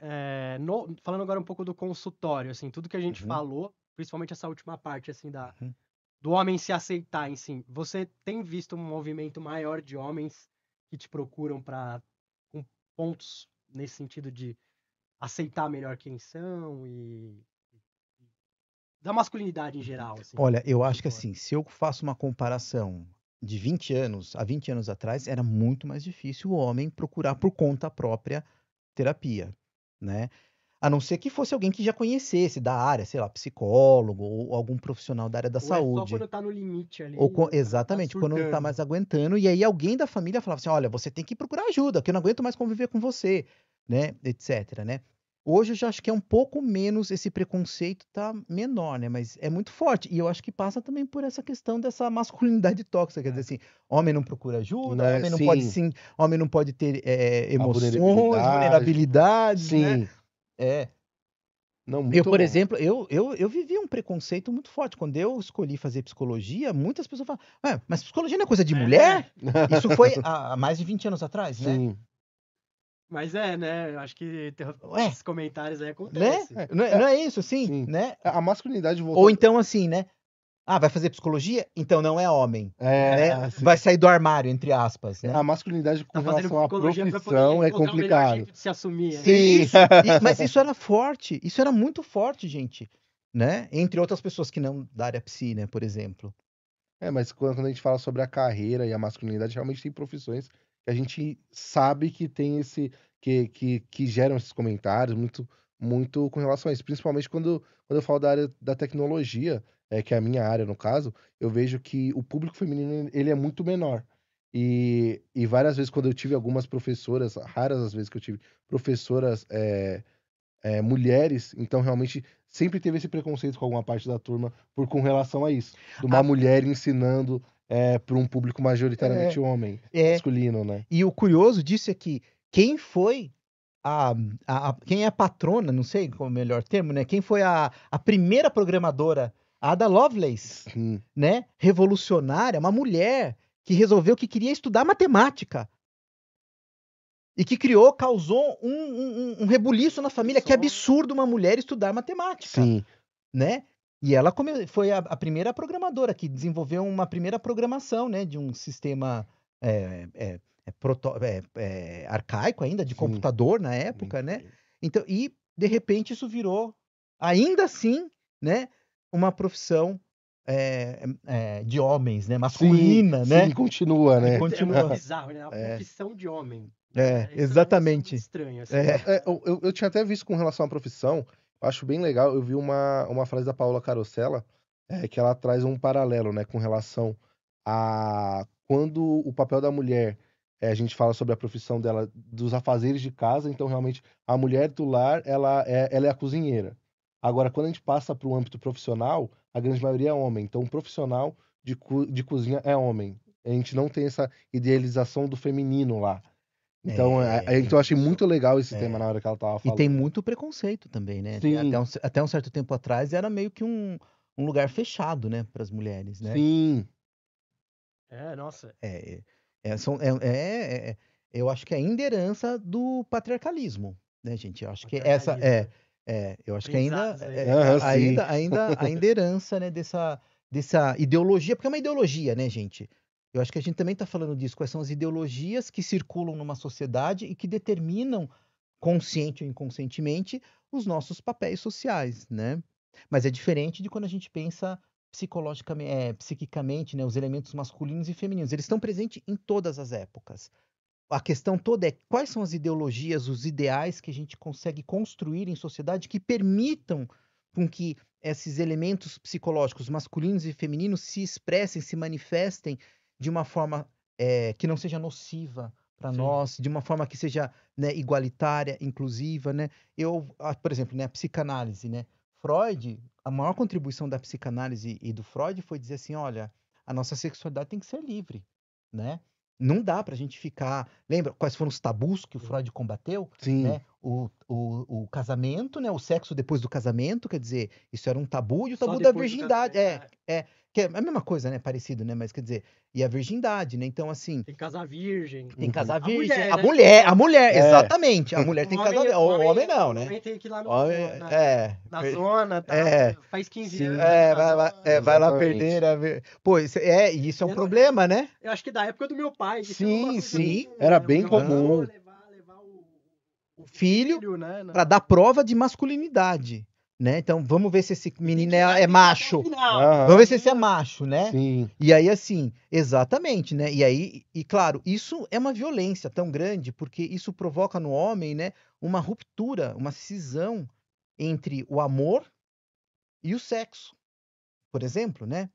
S1: falando agora um pouco do consultório, assim, tudo que a gente
S3: Uhum,
S1: falou, principalmente essa última parte, assim,
S3: uhum.
S1: do homem se aceitar em si, você tem visto um movimento maior de homens que te procuram com pontos nesse sentido de aceitar melhor quem são e da masculinidade em geral, assim,
S3: Olha,
S1: no
S3: eu acho que
S1: consultório?
S3: assim, se eu faço uma comparação de 20 anos, há 20 anos atrás, era muito mais difícil o homem procurar por conta própria terapia, né? A não ser que fosse alguém que já conhecesse da área, sei lá, psicólogo ou algum profissional da área da
S1: Ou é só
S3: saúde.
S1: quando tá no limite ali, o cara tá
S3: Exatamente, quando não tá
S1: surtando.
S3: mais aguentando, e aí alguém da família falava assim: olha, você tem que procurar ajuda, que eu não aguento mais conviver com você, né? Etc, né? Hoje eu já acho que é um pouco menos, esse preconceito tá menor, né? Mas é muito forte. E eu acho que passa também por essa questão dessa masculinidade tóxica. Quer dizer assim, homem não procura ajuda,
S2: Né?
S3: homem não pode
S2: Sim,
S3: homem não pode ter
S2: a
S3: emoções,
S2: vulnerabilidade.
S3: vulnerabilidades, né?
S2: Sim,
S3: É.
S2: não,
S3: Eu,
S2: muito
S3: por
S2: bom.
S3: exemplo, eu vivi um preconceito muito forte. Quando eu escolhi fazer psicologia, muitas pessoas falam, mas psicologia não é coisa de mulher? Isso foi há mais de 20 anos atrás, né?
S2: Sim.
S1: Mas né? Eu acho que
S3: Ué,
S1: esses comentários aí
S3: né?
S1: acontecem.
S3: Não é isso, assim,
S2: Sim.
S3: né?
S2: A masculinidade
S3: Ou
S2: voltou.
S3: então assim, né? Ah, vai fazer psicologia? Então não é homem, né?
S2: Assim,
S3: Vai sair do armário, entre aspas, né?
S2: a masculinidade com
S1: Tá fazendo
S2: relação à
S1: psicologia pra
S2: profissão
S1: poder
S2: é
S1: encontrar o melhor
S2: complicado.
S1: jeito de se assumir.
S2: Sim.
S3: Isso, mas isso era forte, isso era muito forte, gente, né? Entre outras pessoas que não da área psi, né, por exemplo.
S2: Mas quando a gente fala sobre a carreira e a masculinidade, realmente tem profissões que a gente sabe que tem que geram esses comentários muito com relação a isso. Principalmente quando eu falo da área da tecnologia, que é a minha área, no caso, eu vejo que o público feminino, ele é muito menor. E várias vezes, quando eu tive algumas professoras, raras as vezes que eu tive professoras mulheres, então realmente sempre teve esse preconceito com alguma parte da turma com relação a isso. De uma
S3: Ah,
S2: mulher ensinando para um público majoritariamente
S3: é,
S2: homem,
S3: é.
S2: masculino, né?
S3: E o curioso disso é que quem foi a, quem é a patrona, não sei qual é o melhor termo, né? Quem foi a primeira programadora, a Ada Lovelace,
S2: Sim,
S3: né? Revolucionária, uma mulher que resolveu que queria estudar matemática. E que causou um rebuliço na família. Que absurdo uma mulher estudar matemática,
S2: sim,
S3: né? E ela foi a primeira programadora que desenvolveu uma primeira programação, né? De um sistema arcaico ainda, de
S2: sim.
S3: computador na época, né? Então, e de repente isso virou, ainda assim, né? Uma profissão de homens, né?
S2: Sim,
S3: Masculina,
S2: sim,
S3: né?
S2: continua,
S3: E
S2: né?
S1: É muito
S3: continua.
S1: bizarro, né? A
S3: É,
S1: profissão de homem. Né? Isso é muito
S3: exatamente.
S1: estranho, assim.
S3: É.
S2: Eu tinha até visto com relação à profissão, eu acho bem legal, eu vi uma frase da Paola Carosella, que ela traz um paralelo, né, com relação a quando o papel da mulher, a gente fala sobre a profissão dela, dos afazeres de casa, então realmente a mulher do lar, ela é a cozinheira. Agora, quando a gente passa para o âmbito profissional, a grande maioria é homem, então o profissional de cozinha é homem. A gente não tem essa idealização do feminino lá. Então, então eu achei
S3: Isso.
S2: muito legal esse tema na hora que ela tava
S3: E tem
S2: falando.
S3: muito preconceito também, né?
S2: Sim,
S3: Até um certo tempo atrás era meio que um lugar fechado, né, para as mulheres, né?
S2: sim,
S1: Nossa.
S3: É, eu acho que é ainda herança do patriarcalismo, né, gente? Eu acho que essa
S1: Patriarcalismo.
S3: eu acho que ainda
S1: Aprendizados aí.
S2: aham, sim,
S3: ainda herança, né, dessa ideologia, porque é uma ideologia, né, gente? Eu acho que a gente também está falando disso, quais são as ideologias que circulam numa sociedade e que determinam, consciente ou inconscientemente, os nossos papéis sociais, né? Mas é diferente de quando a gente pensa psiquicamente, né, os elementos masculinos e femininos. Eles estão presentes em todas as épocas. A questão toda é quais são as ideologias, os ideais que a gente consegue construir em sociedade que permitam com que esses elementos psicológicos masculinos e femininos se expressem, se manifestem de uma forma que não seja nociva para
S1: Sim.
S3: nós, de uma forma que seja, né, igualitária, inclusiva, né? Por exemplo, né, a psicanálise, né? Freud, a maior contribuição da psicanálise e do Freud foi dizer assim, olha, a nossa sexualidade tem que ser livre, né? Não dá pra gente ficar. Lembra quais foram os tabus que o Freud combateu?
S2: sim.
S3: Né? O casamento, né? O sexo depois do casamento, quer dizer, isso era um tabu, e o
S1: Só
S3: tabu da
S1: depois do
S3: virgindade.
S1: casamento.
S3: Que é a mesma coisa, né? Parecido, né? Mas quer dizer, e a virgindade, né? Então, assim,
S1: Tem que casar virgem.
S3: tem que casar
S1: A
S3: virgem.
S1: mulher,
S3: A
S1: né?
S3: mulher, a mulher,
S2: É.
S3: exatamente. A mulher tem que casar virgem. O homem não,
S1: O
S3: né?
S1: homem tem que ir lá
S3: Homem,
S1: na zona, tá? Faz 15
S2: Sim.
S1: anos ali na zona.
S3: vai lá
S2: Exatamente.
S3: perder. Pô, e isso é um problema, né?
S1: Eu acho que da época do meu pai. Isso
S2: Sim,
S1: era uma coisa
S2: sim.
S1: bem,
S2: Era bem
S1: meu avô
S2: comum.
S1: levar o
S3: Filho
S1: né?
S3: para dar prova de masculinidade, né? Então vamos ver se esse menino é macho.
S2: Aham.
S3: Vamos ver se esse é macho, né?
S2: Sim,
S3: E aí assim, exatamente, né? E aí, e claro, isso é uma violência tão grande porque isso provoca no homem, né, uma ruptura, uma cisão entre o amor e o sexo, por exemplo, né?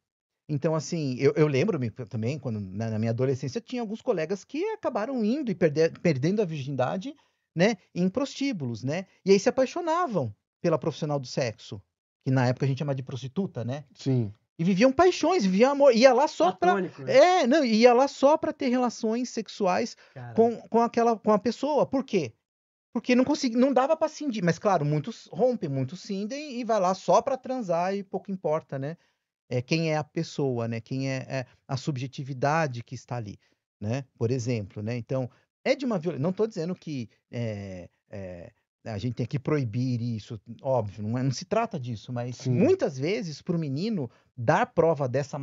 S3: Então, assim, eu lembro-me também, quando na minha adolescência, tinha alguns colegas que acabaram indo e perdendo a virgindade, né, em prostíbulos, né? E aí se apaixonavam pela profissional do sexo, que na época a gente chamava de prostituta, né?
S2: Sim.
S3: E viviam paixões, viviam amor, ia lá só pra...
S1: Platônico, né?
S3: não, ia lá só pra ter relações sexuais
S1: Cara,
S3: com a pessoa. Por quê? Porque não dava pra cindir. Mas claro, muitos rompem, muitos cindem e vai lá só pra transar e pouco importa, né? Quem é a pessoa, né? Quem é a subjetividade que está ali, né? Por exemplo, né? Então, é de uma violência. Não estou dizendo que a gente tem que proibir isso, óbvio, não se trata disso, mas
S2: Sim.
S3: muitas vezes para o menino dar prova dessa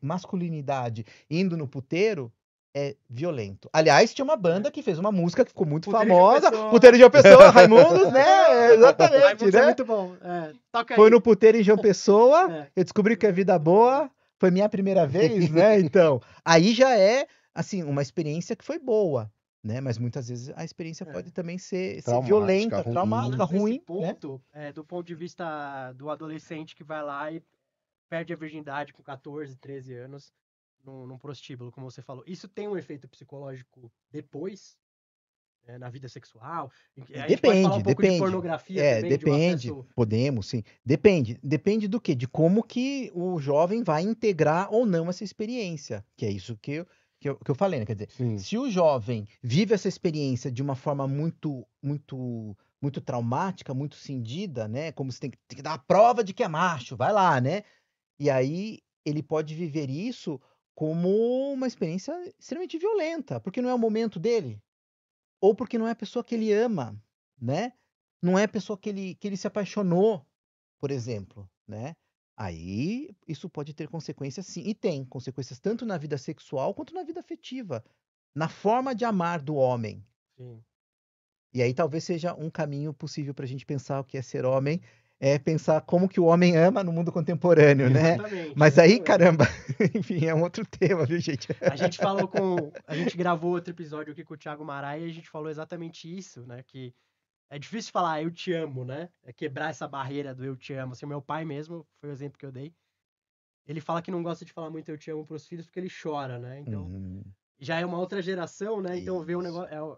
S3: masculinidade indo no puteiro é violento. Aliás, tinha uma banda que fez uma música que ficou muito
S1: Puteiro de
S3: famosa,
S1: João Pessoa.
S3: Puteiro de João Pessoa, Raimundos, né? Exatamente,
S1: Raimundos é
S3: né?
S1: muito bom. Toca
S3: Foi
S1: aí.
S3: no puteiro em João Pessoa,
S1: É.
S3: eu descobri que a vida boa foi minha primeira vez, né? Então, aí já é, assim, uma experiência que foi boa, né? Mas muitas vezes a experiência pode também ser
S2: Traumática,
S3: violenta,
S2: ruim.
S3: traumática,
S1: Nesse
S3: ruim, né?
S1: ponto, do ponto de vista do adolescente que vai lá e perde a virgindade com 14, 13 anos num prostíbulo, como você falou. Isso tem um efeito psicológico depois, na vida sexual? A gente pode falar um pouco de pornografia também, de um
S3: Depende.
S1: acesso...
S3: Podemos, sim. Depende do quê? De como que o jovem vai integrar ou não essa experiência, que é isso que eu falei, né? Quer dizer,
S2: Sim.
S3: se o jovem vive essa experiência de uma forma muito traumática, muito cindida, né? Como se tem que dar a prova de que é macho, vai lá, né? E aí ele pode viver isso como uma experiência extremamente violenta, porque não é o momento dele, ou porque não é a pessoa que ele ama, né? Não é a pessoa que ele se apaixonou, por exemplo, né? Aí isso pode ter consequências, sim, e tem consequências tanto na vida sexual quanto na vida afetiva, na forma de amar do homem.
S1: Sim.
S3: E aí talvez seja um caminho possível para a gente pensar o que é ser homem, é pensar como que o homem ama no mundo contemporâneo, né?
S1: Exatamente.
S3: Mas aí,
S1: exatamente.
S3: caramba, enfim, é um outro tema, viu, gente?
S1: A gente gravou outro episódio aqui com o Thiago Marai e a gente falou exatamente isso, né? Que é difícil falar eu te amo, né? É quebrar essa barreira do eu te amo. Assim, o meu pai mesmo, foi o exemplo que eu dei. Ele fala que não gosta de falar muito eu te amo pros filhos porque ele chora, né? Então, já é uma outra geração, né? Então, ver um
S3: Isso.
S1: negócio...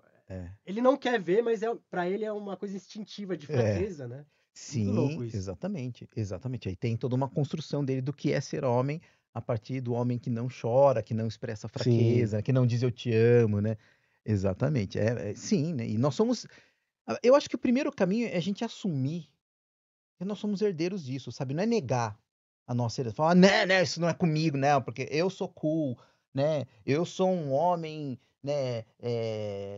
S1: Ele não quer ver, mas pra ele é uma coisa instintiva de fraqueza, né? Muito louco
S3: Sim,
S1: isso.
S3: exatamente. Aí tem toda uma construção dele do que é ser homem, a partir do homem que não chora, que não expressa fraqueza, que não diz eu te amo, né? Exatamente. Sim, né? E nós somos. Eu acho que o primeiro caminho é a gente assumir que nós somos herdeiros disso, sabe? Não é negar a nossa herança. Falar, né, isso não é comigo, não, porque eu sou cool, né? Eu sou um homem, né,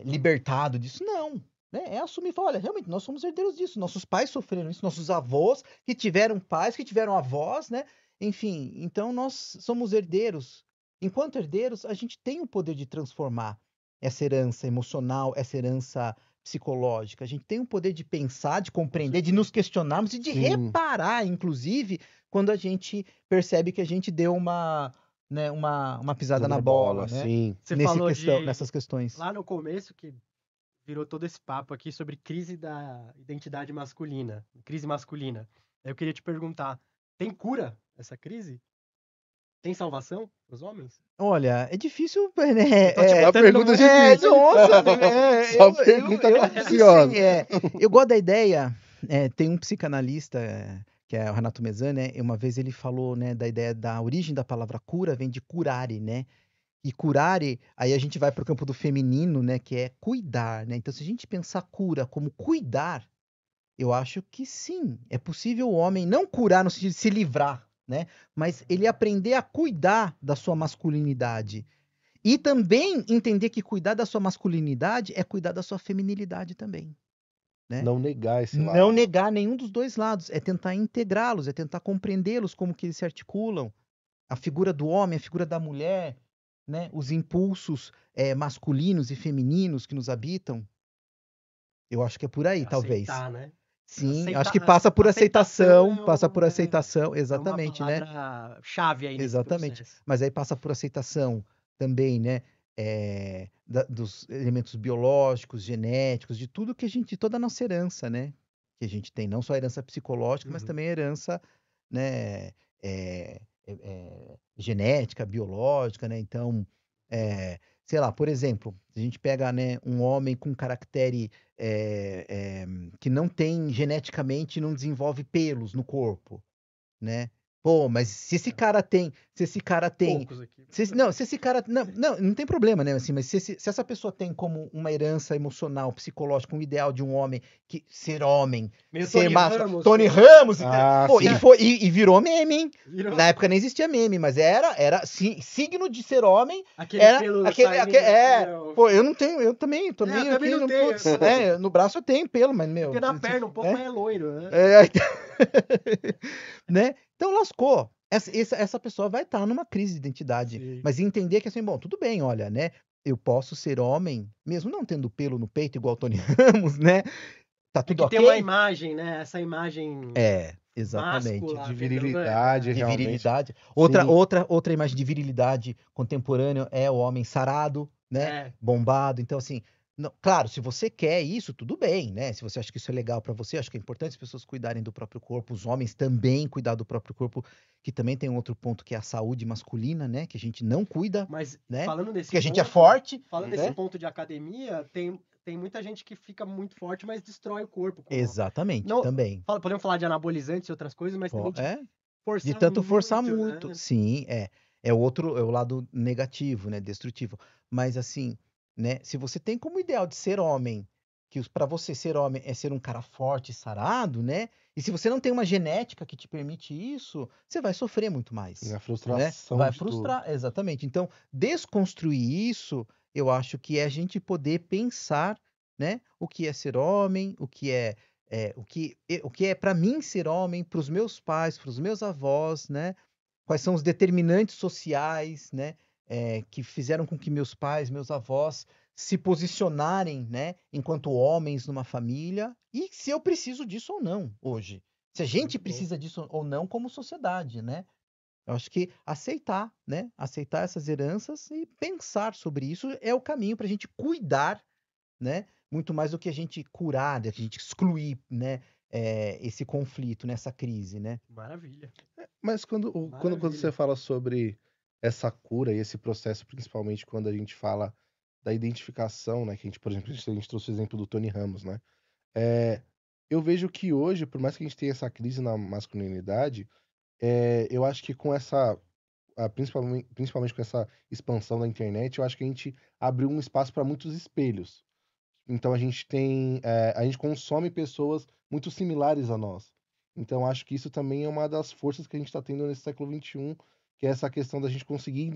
S3: libertado disso. Não. Né? É assumir e falar, olha, realmente, nós somos herdeiros disso. Nossos pais sofreram isso, nossos avós que tiveram pais, que tiveram avós, né? Enfim, então nós somos herdeiros. Enquanto herdeiros, a gente tem o poder de transformar essa herança emocional, essa herança psicológica. A gente tem o poder de pensar, de compreender, de nos questionarmos e de reparar, inclusive, quando a gente percebe que a gente deu uma pisada na bola, né?
S2: Sim.
S1: Você falou
S3: nessas questões.
S1: lá no começo que virou todo esse papo aqui sobre crise da identidade masculina, crise masculina. Eu queria te perguntar, tem cura essa crise? Tem salvação para os homens?
S3: Olha, é difícil, né?
S1: Tô te
S2: A
S1: botando
S2: pergunta
S1: no-
S2: é difícil.
S3: Nossa,
S2: Só pergunta capciosa.
S3: eu gosto da ideia. Tem um psicanalista, que é o Renato Mezan, né? Uma vez ele falou, né, da ideia da origem da palavra cura, vem de curare, né? E curare, aí a gente vai para o campo do feminino, né? Que é cuidar, né? Então, se a gente pensar cura como cuidar, eu acho que sim, é possível o homem não curar no sentido de se livrar, né? Mas ele aprender a cuidar da sua masculinidade. E também entender que cuidar da sua masculinidade é cuidar da sua feminilidade também. Né?
S2: Não negar esse lado.
S3: Não negar nenhum dos dois lados. É tentar integrá-los, é tentar compreendê-los, como que eles se articulam. A figura do homem, a figura da mulher, né? Os impulsos masculinos e femininos que nos habitam. Eu acho que é por aí, talvez.
S1: Aceitar, né?
S3: Sim, acho que passa por aceitação,
S1: É
S3: exatamente,
S1: uma
S3: né?
S1: palavra chave aí nesse
S3: Exatamente.
S1: processo.
S3: Mas aí passa por aceitação também, né? Dos elementos biológicos, genéticos, de tudo que de toda a nossa herança, né? Que a gente tem, não só a herança psicológica, mas também a herança, né? Genética, biológica, né? Então, sei lá, por exemplo, se a gente pega, né, um homem com caractere que não tem geneticamente, não desenvolve pelos no corpo, né? Pô, mas se esse cara tem,
S1: Poucos aqui.
S3: se esse cara, não tem problema, né? Assim, mas se essa pessoa tem como uma herança emocional, psicológica, um ideal de um homem que ser homem,
S1: Meio
S3: ser
S1: Tony
S3: máscara,
S1: Ramos,
S3: Tony
S1: né?
S3: Ramos, pô,
S2: sim.
S3: e virou meme, hein?
S1: Virou
S3: Na época nem existia meme, mas era signo de ser homem.
S1: aquele
S3: Era
S1: pelo
S3: aquele,
S1: saindo, não.
S3: pô, eu não tenho, eu também
S1: Eu também
S3: aqui,
S1: não tenho.
S3: putz, no braço eu tenho pelo, mas meu,
S1: Porque na perna um pouco, mas é loiro, né?
S3: né? Então lascou. Essa pessoa vai estar numa crise de identidade,
S1: Sim.
S3: mas entender que assim, bom, tudo bem, olha, né? Eu posso ser homem, mesmo não tendo pelo no peito igual o Tony Ramos, né? Tá
S1: É
S3: tudo
S1: que
S3: ok?
S1: tem uma imagem, né? Essa imagem
S3: Exatamente.
S1: máscula,
S2: De
S1: entendeu?
S2: virilidade,
S3: De
S2: realmente.
S3: virilidade.
S2: Sim.
S3: Outra imagem de virilidade contemporânea é o homem sarado, né?
S1: É.
S3: Bombado. Então, assim, claro, se você quer isso, tudo bem, né? Se você acha que isso é legal pra você, acho que é importante as pessoas cuidarem do próprio corpo, os homens também cuidar do próprio corpo, que também tem um outro ponto que é a saúde masculina, né? Que a gente não cuida,
S1: Mas
S3: né?
S1: falando desse
S3: Porque a gente é
S1: ponto,
S3: forte,
S1: falando
S3: né?
S1: desse ponto de academia, tem muita gente que fica muito forte, mas destrói o corpo.
S3: Exatamente,
S1: Não,
S3: também.
S1: podemos falar de anabolizantes e outras coisas, mas também de
S3: De
S1: forçar
S3: tanto forçar muito.
S1: né?
S3: Sim, é o lado negativo, né, destrutivo. Mas assim, né, se você tem como ideal de ser homem, que para você ser homem é ser um cara forte, sarado, né? E se você não tem uma genética que te permite isso, você vai sofrer muito mais,
S2: A
S3: né?
S2: frustração
S3: Vai
S2: de
S3: frustrar, exatamente. Então, desconstruir isso, eu acho que é a gente poder pensar, né, o que é ser homem, o que é o que é para mim ser homem, para os meus pais, para os meus avós, né? Quais são os determinantes sociais, né? Que fizeram com que meus pais, meus avós se posicionarem, né? Enquanto homens numa família, e se eu preciso disso ou não hoje. Se a gente
S1: Muito bom.
S3: precisa disso ou não como sociedade, né? Eu acho que aceitar, né? Aceitar essas heranças e pensar sobre isso é o caminho para a gente cuidar, né? Muito mais do que a gente curar, a gente excluir, né? Esse conflito, nessa crise, né?
S1: Maravilha.
S2: Mas quando
S1: Maravilha.
S2: você fala sobre essa cura e esse processo, principalmente quando a gente fala da identificação, né? Que a gente, por exemplo, a gente trouxe o exemplo do Tony Ramos, né? Eu vejo que hoje, por mais que a gente tenha essa crise na masculinidade, eu acho que com essa, principalmente com essa expansão da internet, eu acho que a gente abriu um espaço para muitos espelhos. Então a gente consome pessoas muito similares a nós. Então acho que isso também é uma das forças que a gente está tendo nesse século XXI, que é essa questão da gente conseguir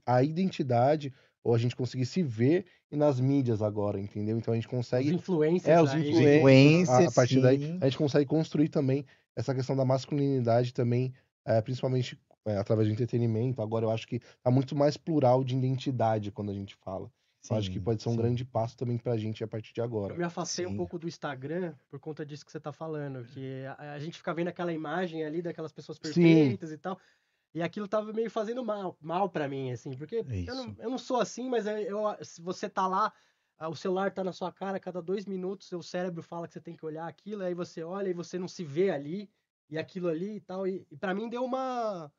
S2: a identidade, ou a gente conseguir se ver nas mídias agora, entendeu? Então a gente
S1: Os
S2: consegue.
S1: influencers
S2: Os
S1: aí.
S2: influencers, a partir daí,
S3: sim.
S2: a gente consegue construir também essa questão da masculinidade também, principalmente através do entretenimento. Agora eu acho que tá muito mais plural de identidade quando a gente fala. Eu acho que pode ser um grande passo também pra gente a partir de
S1: Eu
S2: agora.
S1: me afastei um
S3: Sim.
S1: pouco do Instagram por conta disso que você tá falando, que a gente fica vendo aquela imagem ali daquelas pessoas perfeitas e tal, e aquilo tava meio fazendo mal para mim, assim, porque
S3: Isso.
S1: eu não sou assim, mas se você tá lá, o celular tá na sua cara, a cada 2 minutos seu cérebro fala que você tem que olhar aquilo, aí você olha e você não se vê ali, e aquilo ali e tal, e para mim deu uma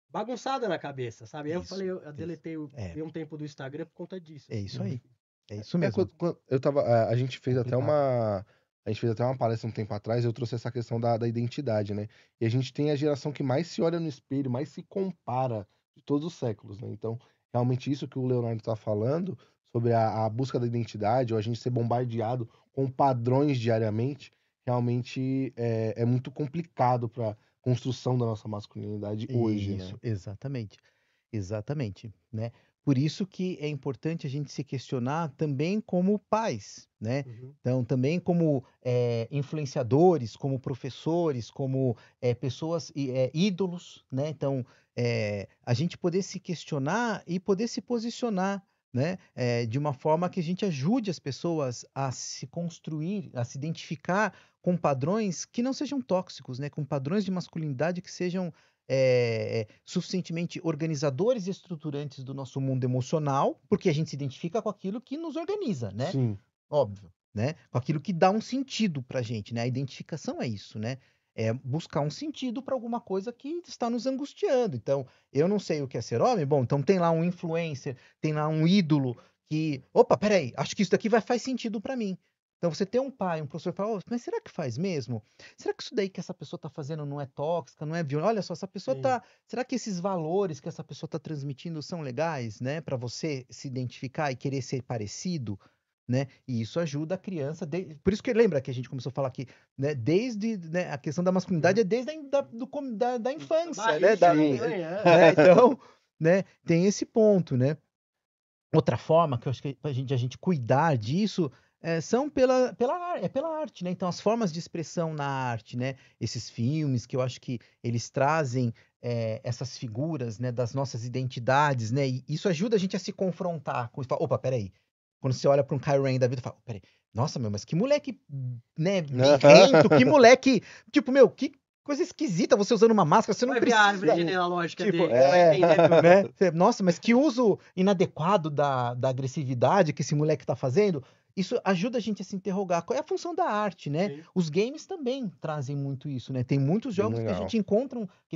S1: bagunçada na cabeça, sabe? Aí eu falei, eu deletei, dei um tempo do Instagram por conta disso.
S3: É
S1: assim.
S3: isso aí. É isso mesmo.
S2: Eu tava, a gente fez até
S3: Complicado.
S2: uma palestra um tempo atrás, eu trouxe essa questão da identidade, né? E a gente tem a geração que mais se olha no espelho, mais se compara de todos os séculos, né? Então, realmente isso que o Leonardo tá falando, sobre a busca da identidade, ou a gente ser bombardeado com padrões diariamente, realmente é muito complicado para construção da nossa masculinidade hoje, né?
S3: Isso, exatamente. Exatamente, né? Por isso que é importante a gente se questionar também como pais, né?
S1: Uhum.
S3: Então, também como influenciadores, como professores, como pessoas, ídolos, né? Então, a gente poder se questionar e poder se posicionar, né? De uma forma que a gente ajude as pessoas a se construir, a se identificar com padrões que não sejam tóxicos, né? Com padrões de masculinidade que sejam suficientemente organizadores e estruturantes do nosso mundo emocional, porque a gente se identifica com aquilo que nos organiza, né?
S2: Sim.
S3: Óbvio, né? Com aquilo que dá um sentido pra gente, né? A identificação é isso, né? É buscar um sentido para alguma coisa que está nos angustiando. Então, eu não sei o que é ser homem, bom, então tem lá um influencer, tem lá um ídolo que, opa, peraí, acho que isso daqui faz sentido para mim. Então, você tem um pai, um professor, fala, mas será que faz mesmo? Será que isso daí que essa pessoa está fazendo não é tóxica, não é violenta? Olha só, essa pessoa tá. Será que esses valores que essa pessoa está transmitindo são legais, né? Para você se identificar e querer ser parecido? Né? E isso ajuda a criança. Por isso que lembra que a gente começou a falar aqui, né? Desde, né, a questão da masculinidade é desde da infância, né? Então, né? Tem esse ponto, né? Outra forma que eu acho que a gente cuidar disso são pela arte, né? Então, as formas de expressão na arte, né? Esses filmes que eu acho que eles trazem essas figuras, né? Das nossas identidades, né? E isso ajuda a gente a se confrontar com... Opa, peraí. Quando você olha para um Kylo Ren da vida, fala, peraí, nossa, meu, mas que moleque, né, birrento, que moleque, tipo, meu, que coisa esquisita você usando uma máscara, você não precisa...
S1: Vai ver a árvore genealógica
S3: tipo,
S1: dele, vai entender tudo.
S3: né? Nossa, mas que uso inadequado da agressividade que esse moleque tá fazendo, isso ajuda a gente a se interrogar. Qual é a função da arte, né?
S1: Sim.
S3: Os games também trazem muito isso, né? Tem muitos jogos que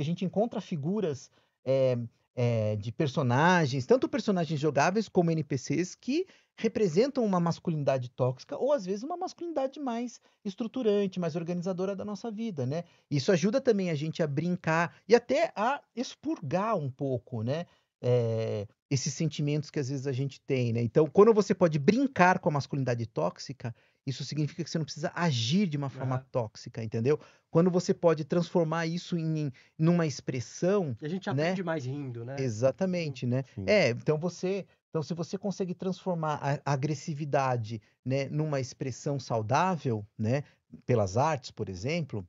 S3: a gente encontra figuras de personagens, tanto personagens jogáveis como NPCs, que representam uma masculinidade tóxica ou, às vezes, uma masculinidade mais estruturante, mais organizadora da nossa vida, né? Isso ajuda também a gente a brincar e até a expurgar um pouco, né? Esses sentimentos que às vezes a gente tem, né? Então, quando você pode brincar com a masculinidade tóxica, isso significa que você não precisa agir de uma forma tóxica, entendeu? Quando você pode transformar isso numa expressão...
S1: E a gente
S3: né?
S1: aprende mais rindo, né?
S3: Exatamente, né?
S2: Sim.
S3: Então, se você consegue transformar a agressividade, né, numa expressão saudável, né, pelas artes, por exemplo,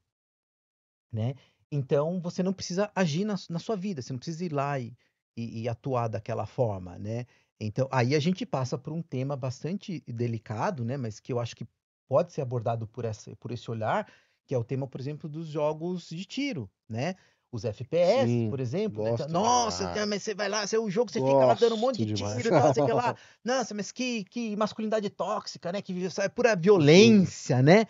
S3: né, então você não precisa agir na sua vida, você não precisa ir lá e atuar daquela forma, né? Então, aí a gente passa por um tema bastante delicado, né, mas que eu acho que pode ser abordado por esse olhar, que é o tema, por exemplo, dos jogos de tiro, né? Os FPS,
S2: Sim,
S3: por exemplo, né? Então,
S2: gosto
S3: nossa,
S2: demais.
S3: mas você vai lá, é o jogo, você fica lá dando um monte de
S2: Gosto
S3: tiro e tal, sei que lá. Nossa, mas que masculinidade tóxica, né? Que é pura violência, né?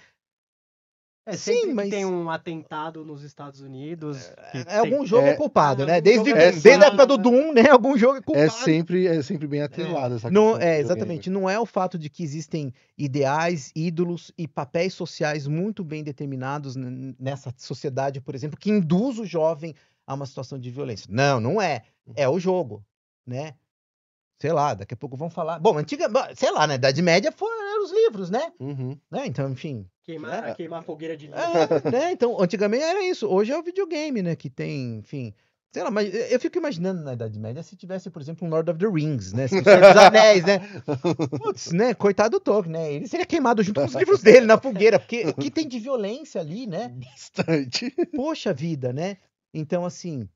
S1: Sempre
S3: Sim,
S1: que
S3: mas
S1: tem um atentado nos Estados Unidos...
S3: algum jogo é culpado, né?
S1: algum
S3: Desde
S1: jogo é
S3: a época do
S1: culpado,
S3: Doom, né? Algum jogo é culpado.
S2: É sempre bem atrelado essa
S3: Não,
S2: questão do videogame.
S3: exatamente. Não é o fato de que existem ideais, ídolos e papéis sociais muito bem determinados nessa sociedade, por exemplo, que induz o jovem a uma situação de violência. Não é. É o jogo, né? Sei lá, daqui a pouco vão falar... Bom, sei lá, na Idade Média foram os livros, né?
S2: Uhum.
S3: Né? Então, enfim...
S1: Queimar fogueira de livro.
S3: né? Então, antigamente era isso. Hoje é o videogame, né? Que tem, enfim... Sei lá, mas eu fico imaginando na Idade Média se tivesse, por exemplo, um Lord of the Rings, né? Se Senhor dos Anéis, né? Putz, né? Coitado do Tolkien, né? Ele seria queimado junto com os livros dele na fogueira, porque o que tem de violência ali, né?
S2: Bastante.
S3: Poxa vida, né? Então, assim,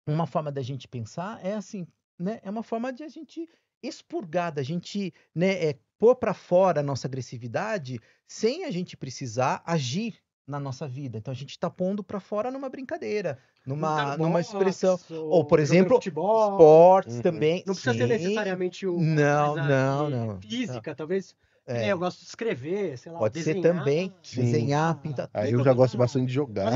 S3: uma forma da gente pensar é assim, né? É uma forma de a gente expurgar, da gente, né? Pôr pra fora a nossa agressividade sem a gente precisar agir na nossa vida. Então a gente tá pondo pra fora numa brincadeira, numa expressão. Ou, por exemplo, esportes também.
S1: Não precisa ser necessariamente
S3: Não.
S1: física, talvez. Eu gosto de escrever, sei lá,
S3: Pode
S1: desenhar.
S3: ser também,
S2: Sim.
S3: desenhar, pintar.
S2: Aí eu já gosto bastante de jogar.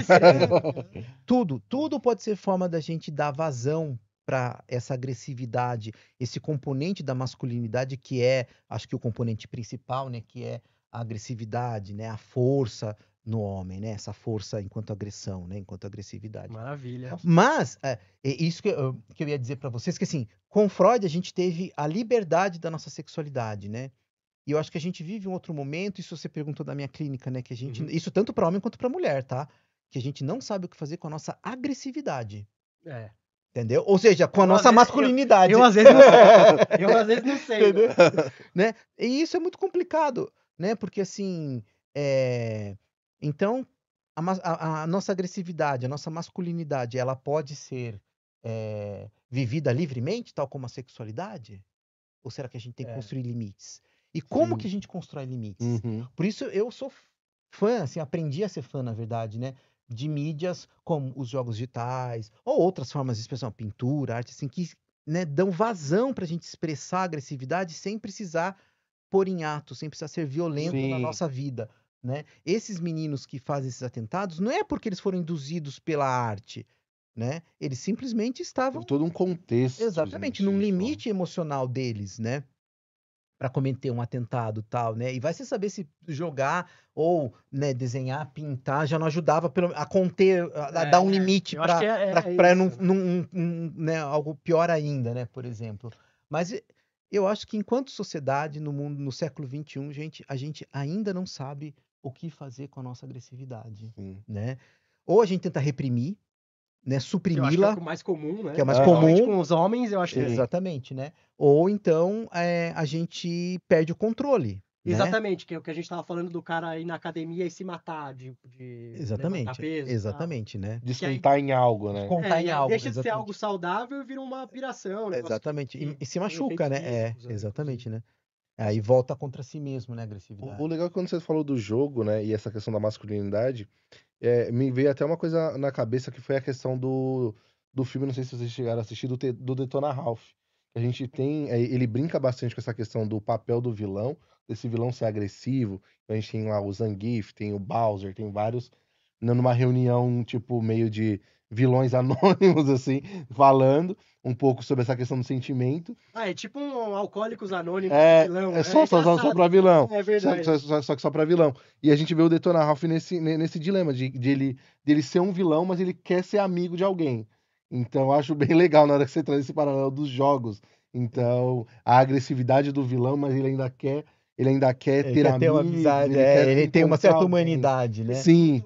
S3: Tudo pode ser forma da gente dar vazão para essa agressividade, esse componente da masculinidade que acho que o componente principal, né, que é a agressividade, né, a força no homem, né, essa força enquanto agressão, né, enquanto agressividade.
S1: Maravilha.
S3: Mas isso que eu ia dizer para vocês, que assim, com Freud a gente teve a liberdade da nossa sexualidade, né? E eu acho que a gente vive um outro momento, isso você perguntou da minha clínica, né, que a gente, isso tanto para homem quanto para mulher, tá? Que a gente não sabe o que fazer com a nossa agressividade. Entendeu? Ou seja, com a nossa masculinidade.
S1: Eu às vezes não sei.
S3: Entendeu? Né? E isso é muito complicado, né? Porque assim, então a nossa agressividade, a nossa masculinidade, ela pode ser vivida livremente, tal como a sexualidade? Ou será que a gente tem que construir limites? E como que a gente constrói limites?
S2: Uhum.
S3: Por isso eu sou fã, assim, aprendi a ser fã, na verdade, né? De mídias como os jogos digitais, ou outras formas de expressão, pintura, arte, assim, que, né, dão vazão pra gente expressar a agressividade sem precisar pôr em ato, sem precisar ser violento na nossa vida, né? Esses meninos que fazem esses atentados, não é porque eles foram induzidos pela arte, né? Eles simplesmente estavam,
S2: Teve todo um contexto.
S3: exatamente,
S2: gente,
S3: num
S2: disso,
S3: limite emocional deles, né? Para cometer um atentado tal, né? E vai se saber se jogar ou, né, desenhar, pintar já não ajudava a conter, a dar um limite
S1: eu acho que
S3: para
S1: isso.
S3: né, algo pior ainda, né? Por exemplo. Mas eu acho que enquanto sociedade no mundo no século XXI, gente, a gente ainda não sabe o que fazer com a nossa agressividade,
S2: Sim.
S3: né? Ou a gente tenta reprimir, né,
S1: Que eu acho que é
S3: suprimi-la,
S1: o mais comum, né?
S3: que é o mais
S1: Principalmente
S3: comum.
S1: com os homens, eu acho que
S3: Exatamente, né? Ou então a gente perde o controle, né?
S1: Exatamente, que é o que a gente tava falando do cara ir na academia e se matar de levantar peso e tal.
S3: Exatamente, né?
S2: Descontar em algo, né?
S3: Descontar em
S1: E aí
S3: algo,
S1: deixa de ser
S3: exatamente.
S1: algo saudável e vira uma piração, um negócio
S3: Exatamente. E se
S1: tem
S3: machuca,
S1: efeitos
S3: né?
S1: físicos,
S3: Exatamente,
S1: inclusive.
S3: né? Aí volta contra si mesmo, né? A
S2: O
S3: agressividade.
S2: legal é que quando você falou do jogo, né, e essa questão da masculinidade, me veio até uma coisa na cabeça que foi a questão do filme, não sei se vocês chegaram a assistir, do Detona Ralph. A gente tem, ele brinca bastante com essa questão do papel do vilão, desse vilão ser agressivo. A gente tem lá o Zangief, tem o Bowser, tem vários, numa reunião, tipo, meio de vilões anônimos, assim, falando um pouco sobre essa questão do sentimento.
S1: Ah, é tipo um Alcoólicos Anônimos do vilão.
S2: É só
S1: engraçado.
S2: pra vilão.
S1: É verdade.
S2: Só que só pra vilão. E a gente vê o Detona Ralph nesse dilema de ele ser um vilão, mas ele quer ser amigo de alguém. Então eu acho bem legal na hora que você traz esse paralelo dos jogos. Então, a agressividade do vilão, mas ele ainda quer
S3: Ele
S2: ter
S3: quer ter uma
S2: amigos,
S3: amizade,
S2: ele quer
S3: ele tem uma
S2: encontrar
S3: certa
S2: alguém.
S3: humanidade, né?
S2: Sim,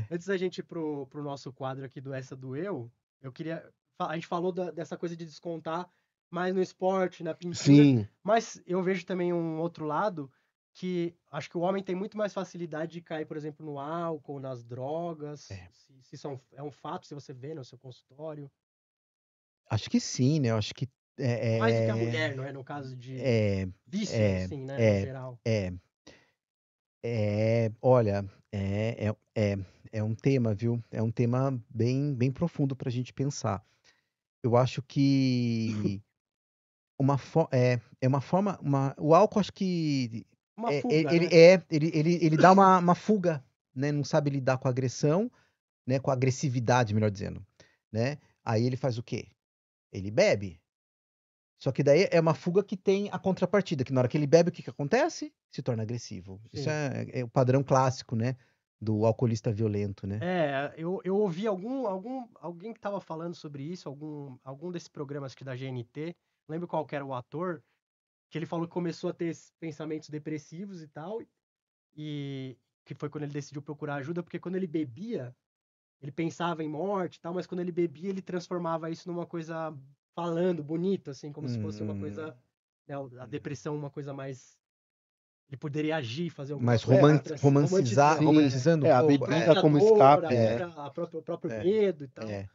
S1: Antes da gente ir pro nosso quadro aqui do Essa do Eu, eu queria. A gente falou dessa coisa de descontar mais no esporte, na pintura,
S2: sim.
S1: mas eu vejo também um outro lado que acho que o homem tem muito mais facilidade de cair, por exemplo, no álcool, nas drogas. Se isso é um fato, se você vê no seu consultório.
S3: Acho que sim, né? Eu acho que
S1: Mais do que a mulher, não é? No caso de
S3: é,
S1: vícios,
S3: é,
S1: assim, né? No
S3: é,
S1: geral.
S3: olha, é um tema, viu? É um tema bem profundo para a gente pensar. Eu acho que é uma forma, o álcool acho que
S1: Uma fuga,
S3: ele
S1: né?
S3: ele dá uma fuga, né? Não sabe lidar com a agressão, né? Com a agressividade, melhor dizendo, né? Aí ele faz o quê? Ele bebe. Só que daí é uma fuga que tem a contrapartida, que na hora que ele bebe, o que acontece? Se torna agressivo. Isso
S1: Sim.
S3: é o padrão clássico, né? Do alcoolista violento, né?
S1: Eu ouvi alguém que estava falando sobre isso, algum desses programas que da GNT, não lembro qual que era o ator, que ele falou que começou a ter esses pensamentos depressivos e tal, e que foi quando ele decidiu procurar ajuda, porque quando ele bebia, ele pensava em morte e tal, mas quando ele bebia, ele transformava isso numa coisa falando, bonito, assim, como se fosse uma
S3: Hum,
S1: coisa, né, a depressão uma coisa mais. Ele poderia agir, fazer alguma
S3: mas
S1: coisa romantizando,
S3: romantizando um
S2: A
S3: pouco.
S2: bebida como
S1: dor,
S2: escape, né?
S1: o próprio
S3: É,
S1: medo e tal.
S3: é,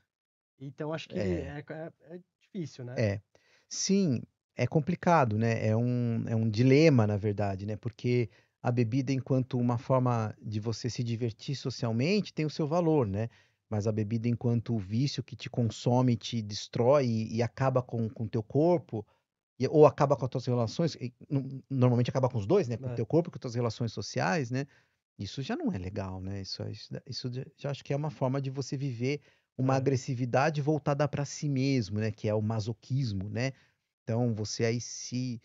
S1: Então acho que
S3: é,
S1: é difícil, né?
S3: é. Sim, é complicado, né? É um dilema, na verdade, né? Porque a bebida, enquanto uma forma de você se divertir socialmente, tem o seu valor, né? Mas a bebida, enquanto o vício que te consome, te destrói e acaba com o teu corpo, ou acaba com as tuas relações, normalmente acaba com os dois, né? Com o
S1: É,
S3: teu corpo e com as tuas relações sociais, né? Isso já não é legal, né? Isso já acho que é uma forma de você viver uma
S1: é.
S3: agressividade voltada para si mesmo, né? Que é o masoquismo, né? Então você aí se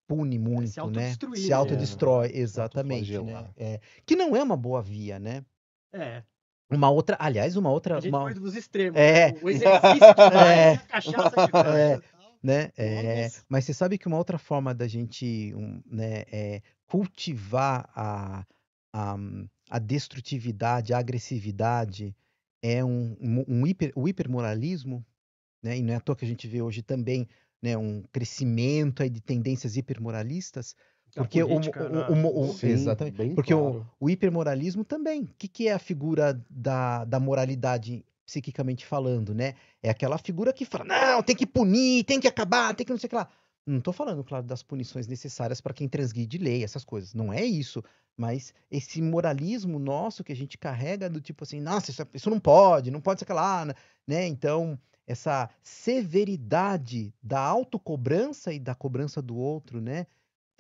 S3: pune
S1: Se
S3: muito, né?
S1: autodestruir
S3: Se
S1: mesmo,
S3: autodestrói,
S1: né?
S2: Se
S3: exatamente, né?
S2: autoflagelar.
S3: Que não é uma boa via, né?
S1: É.
S3: Aliás,
S1: A gente foi dos extremos, né?
S3: é,
S1: O exercício demais
S3: é,
S1: e a cachaça demais e tal.
S3: né?
S1: Drogas.
S3: Mas você sabe que uma outra forma da gente, né, cultivar a, a destrutividade, a agressividade, é o hipermoralismo, né? E não é à toa que a gente vê hoje também, né, um crescimento aí de tendências hipermoralistas,
S1: A
S3: porque
S1: política no mundo.
S2: Sim,
S3: exatamente,
S2: bem
S3: porque
S2: claro.
S3: o hipermoralismo também. O que é a figura da moralidade psiquicamente falando, né? É aquela figura que fala, não, tem que punir, tem que acabar, tem que não sei o que lá. Não estou falando, claro, das punições necessárias para quem transgride lei, essas coisas. Não é isso. Mas esse moralismo nosso que a gente carrega do tipo assim, nossa, isso não pode ser que lá, né? Então, essa severidade da autocobrança e da cobrança do outro, né?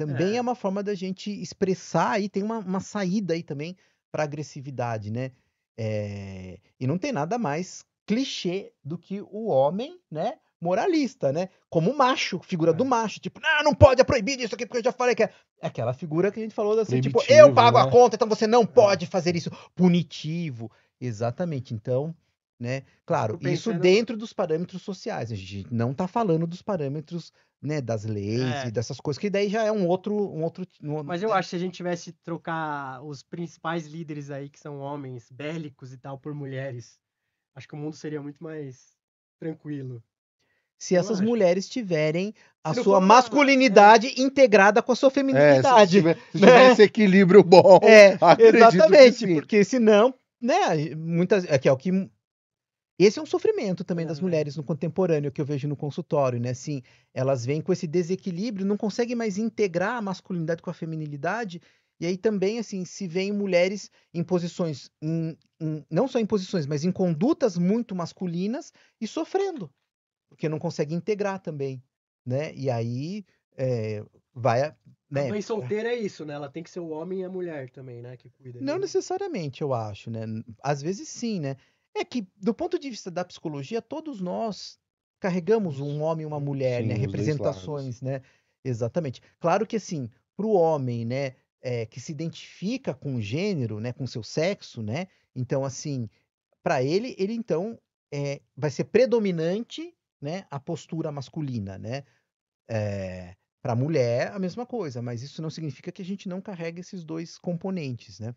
S3: Também é uma forma da gente expressar aí, tem uma saída aí também para agressividade, né? E não tem nada mais clichê do que o homem, né? Moralista, né? Como macho, figura do macho, tipo, não pode, é proibido isso aqui, porque eu já falei que é aquela figura que a gente falou assim, tipo, eu pago a conta, então você não pode fazer isso. Punitivo. Exatamente. Então, né? Claro, isso dentro dos parâmetros sociais. A gente não tá falando dos parâmetros, né, das leis e dessas coisas, que daí já é um outro.
S1: Mas eu acho que se a gente tivesse trocar os principais líderes aí, que são homens bélicos e tal, por mulheres, acho que o mundo seria muito mais tranquilo.
S3: Se essas mulheres tiverem a sua masculinidade integrada com a sua feminilidade.
S2: Se tiver esse equilíbrio bom,
S3: exatamente, porque senão, né, muitas, é o que esse é um sofrimento também das mulheres no contemporâneo que eu vejo no consultório, né? Assim, elas vêm com esse desequilíbrio, não conseguem mais integrar a masculinidade com a feminilidade, e aí também, assim, se veem mulheres em posições, não só em posições, mas em condutas muito masculinas e sofrendo, porque não consegue integrar também, né? E aí vai... Né?
S1: A mãe solteira é isso, né? Ela tem que ser o homem e a mulher também, né? Que cuida.
S3: Não necessariamente, eu acho, né? Às vezes sim, né? É que, do ponto de vista da psicologia, todos nós carregamos um homem e uma mulher, né? Representações, né? Exatamente. Claro que, assim, para o homem, né? Que se identifica com o gênero, né? Com seu sexo, né? Então, assim, para ele então vai ser predominante, né? A postura masculina, né? Para a mulher, a mesma coisa, mas isso não significa que a gente não carregue esses dois componentes, né?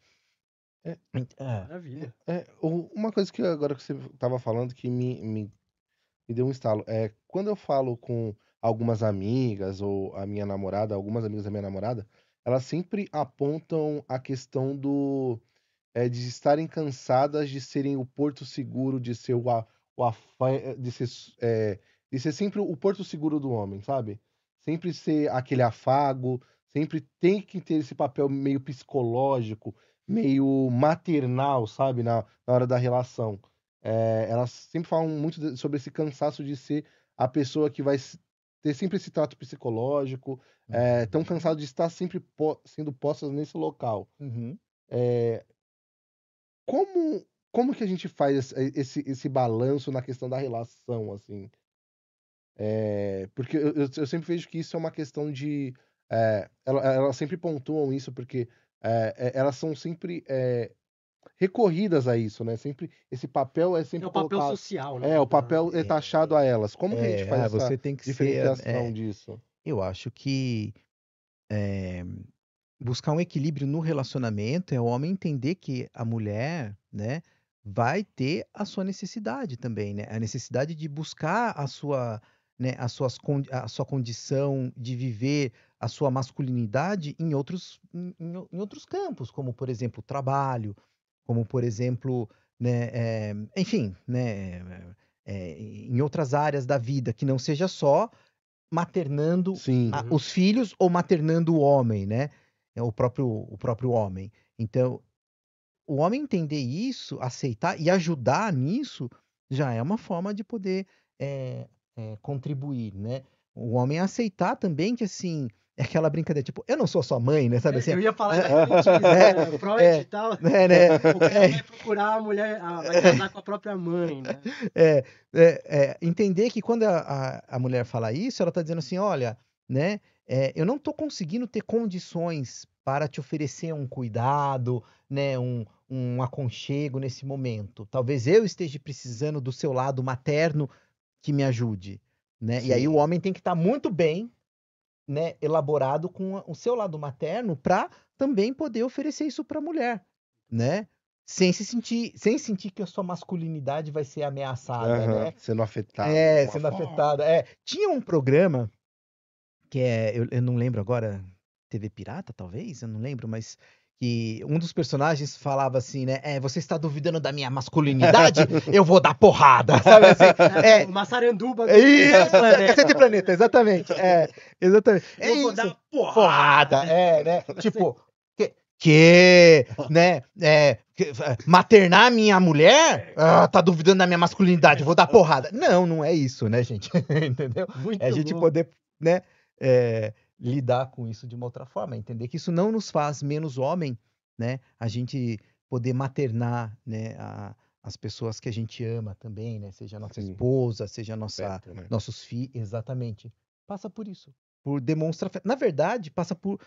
S1: Maravilha.
S2: Uma coisa que agora que você estava falando que me deu um estalo. Quando eu falo com algumas amigas ou a minha namorada, algumas amigas da minha namorada, elas sempre apontam a questão de estarem cansadas de serem o porto seguro, de ser de ser sempre o porto seguro do homem, sabe? Sempre ser aquele afago, sempre tem que ter esse papel meio psicológico, meio maternal, sabe? Na hora da relação. Elas sempre falam muito sobre esse cansaço de ser a pessoa que vai ter sempre esse trato psicológico, tão cansado de estar sempre sendo postas nesse local. Como que a gente faz esse balanço na questão da relação, assim? Porque eu sempre vejo que isso é uma questão de... elas sempre pontuam isso porque elas são sempre recorridas a isso, né? Sempre, esse papel é sempre
S1: o papel
S2: colocado...
S1: social, né?
S2: o papel é taxado a elas. Como que a gente faz essa
S3: você tem que
S2: diferenciação disso?
S3: Eu acho que buscar um equilíbrio no relacionamento é o homem entender que a mulher, né, vai ter a sua necessidade também, né? A necessidade de buscar a sua, né, a sua condição de viver a sua masculinidade em outros campos, como, por exemplo, o trabalho, como, por exemplo, né, enfim, né, em outras áreas da vida, que não seja só maternando os filhos ou maternando o homem, né? O próprio homem. Então, o homem entender isso, aceitar e ajudar nisso, já é uma forma de poder contribuir, né? O homem aceitar também que, assim, é aquela brincadeira, tipo, eu não sou sua mãe, né? Sabe assim?
S1: Eu ia falar exatamente isso, né? Freud e tal.
S3: Né?
S1: O cara vai procurar a mulher, vai casar com a própria mãe, né?
S3: Entender que quando a mulher fala isso, ela tá dizendo assim, olha, né? Eu não tô conseguindo ter condições para te oferecer um cuidado, né? Um aconchego nesse momento. Talvez eu esteja precisando do seu lado materno que me ajude, né? Sim. E aí o homem tem que estar muito bem, né, elaborado com o seu lado materno para também poder oferecer isso para a mulher, né? Sem sentir que a sua masculinidade vai ser ameaçada, né?
S2: Sendo afetada.
S3: Sendo afetada. Tinha um programa que eu não lembro agora, TV Pirata, talvez, eu não lembro, mas que um dos personagens falava assim, né? Você está duvidando da minha masculinidade? Eu vou dar porrada, sabe assim?
S1: Massaranduba.
S3: Isso, Cacete Planeta, exatamente. Exatamente.
S1: Eu vou dar
S3: porrada. Né? Tipo, né? Maternar minha mulher? Tá duvidando da minha masculinidade, eu vou dar porrada. Não é isso, né, gente? Entendeu?
S1: Muito
S3: a gente
S1: bom.
S3: poder, né? lidar com isso de uma outra forma, entender que isso não nos faz menos homem, né? A gente poder maternar, né, as pessoas que a gente ama também, né? Seja a nossa
S2: Sim.
S3: esposa, seja
S2: Afeto, né?
S3: nossos filhos, exatamente. Passa por isso, por demonstrar afeto. Na verdade, passa por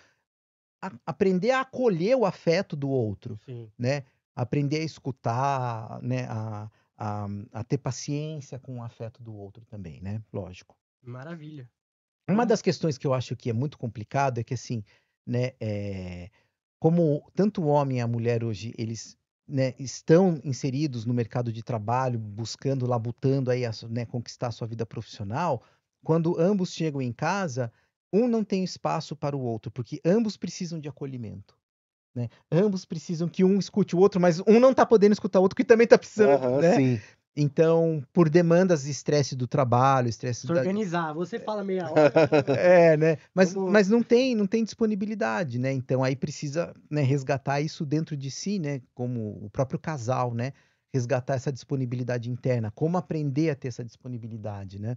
S3: aprender a acolher o afeto do outro,
S1: Sim.
S3: né? Aprender a escutar, né? A ter paciência com o afeto do outro também, né? Lógico.
S1: Maravilha.
S3: Uma das questões que eu acho que é muito complicado é que, assim, né, como tanto o homem e a mulher hoje, eles, né, estão inseridos no mercado de trabalho, buscando, labutando aí, né, conquistar a sua vida profissional, quando ambos chegam em casa, um não tem espaço para o outro, porque ambos precisam de acolhimento, né? Ambos precisam que um escute o outro, mas um não está podendo escutar o outro que também está precisando,
S2: Aham,
S3: né?
S2: sim.
S3: Então, por demandas e estresse do trabalho, estresse
S1: Se organizar. Você fala meia hora.
S3: né?
S1: Vamos-
S3: Mas não tem disponibilidade, né? Então aí precisa, né, resgatar isso dentro de si, né? Como o próprio casal, né? Resgatar essa disponibilidade interna, como aprender a ter essa disponibilidade, né?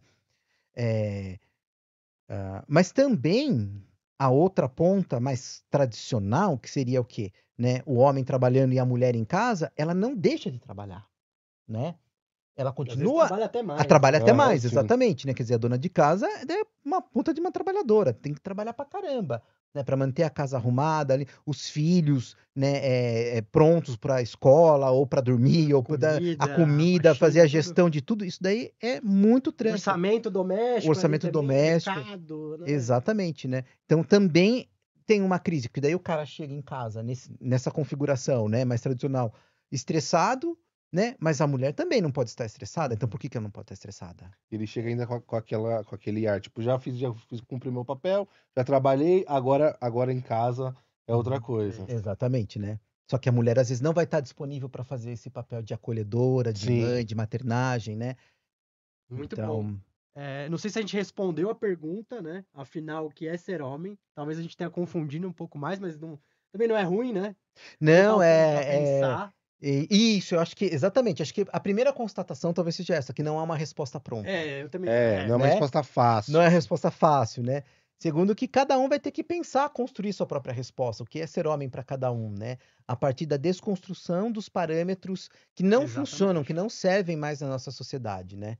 S3: Mas também a outra ponta mais tradicional, que seria o quê? Né? O homem trabalhando e a mulher em casa, ela não deixa de trabalhar, né? Ela
S1: Às vezes
S3: continua
S1: trabalha até
S3: a
S1: mais.
S3: trabalhar até
S2: Aham,
S3: mais,
S2: sim.
S3: exatamente, né? Quer dizer, a dona de casa é uma puta de uma trabalhadora, tem que trabalhar pra caramba, né? Para manter a casa arrumada ali, os filhos, né? Prontos pra escola ou pra dormir, ou a comida, fazer a
S1: faxina, tudo.
S3: gestão de tudo, isso daí é muito trampo.
S1: Orçamento doméstico.
S3: Orçamento
S1: ali também,
S3: doméstico.
S1: mercado, né?
S3: Exatamente, né? Então também tem uma crise, porque daí o cara chega em casa nessa configuração, né, mais tradicional, estressado, né? Mas a mulher também não pode estar estressada. Então por que ela não pode estar estressada?
S2: Ele chega ainda com aquele ar, tipo, já fiz, cumpri meu papel, já trabalhei, agora em casa é outra coisa.
S3: Exatamente, né? Só que a mulher às vezes não vai estar disponível para fazer esse papel de acolhedora, de
S2: Sim.
S3: mãe, de maternagem, né?
S1: Muito
S3: Então,
S1: bom. Não sei se a gente respondeu a pergunta, né? Afinal, o que é ser homem? Talvez a gente tenha confundido um pouco mais, mas também não é ruim, né?
S3: não,
S1: Botar o povo pra pensar.
S3: Isso, eu acho que, exatamente, acho que a primeira constatação talvez seja essa, que não há uma resposta pronta.
S1: Eu também.
S2: Não é uma
S3: né?
S2: resposta fácil.
S3: Não é a resposta fácil, né? Segundo, que cada um vai ter que pensar, construir sua própria resposta, o que é ser homem para cada um, né? A partir da desconstrução dos parâmetros que não
S1: Exatamente.
S3: funcionam, que não servem mais na nossa sociedade, né?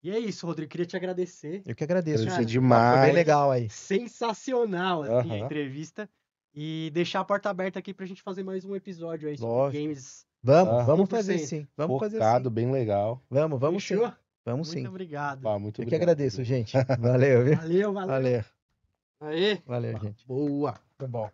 S1: E é isso, Rodrigo. Queria te agradecer.
S3: Eu que agradeço.
S2: Agradecer
S3: Cara.
S2: demais.
S3: Foi bem legal aí.
S1: Sensacional, assim, a
S2: Aham.
S1: entrevista. E deixar a porta aberta aqui pra gente fazer mais um episódio aí sobre
S3: Lógico.
S1: games.
S3: Vamos
S1: 100%.
S3: fazer sim. Vamos fazer
S2: Focado,
S3: sim.
S2: bem legal.
S3: Vamos sim.
S1: Fechou?
S3: Vamos
S1: Muito
S3: sim.
S1: obrigado.
S2: Muito
S3: Eu que
S2: obrigado.
S3: agradeço,
S2: Rodrigo.
S3: gente. Valeu, viu?
S1: Valeu.
S3: Valeu.
S1: Aê.
S3: Valeu, gente.
S2: Boa.
S3: Foi bom.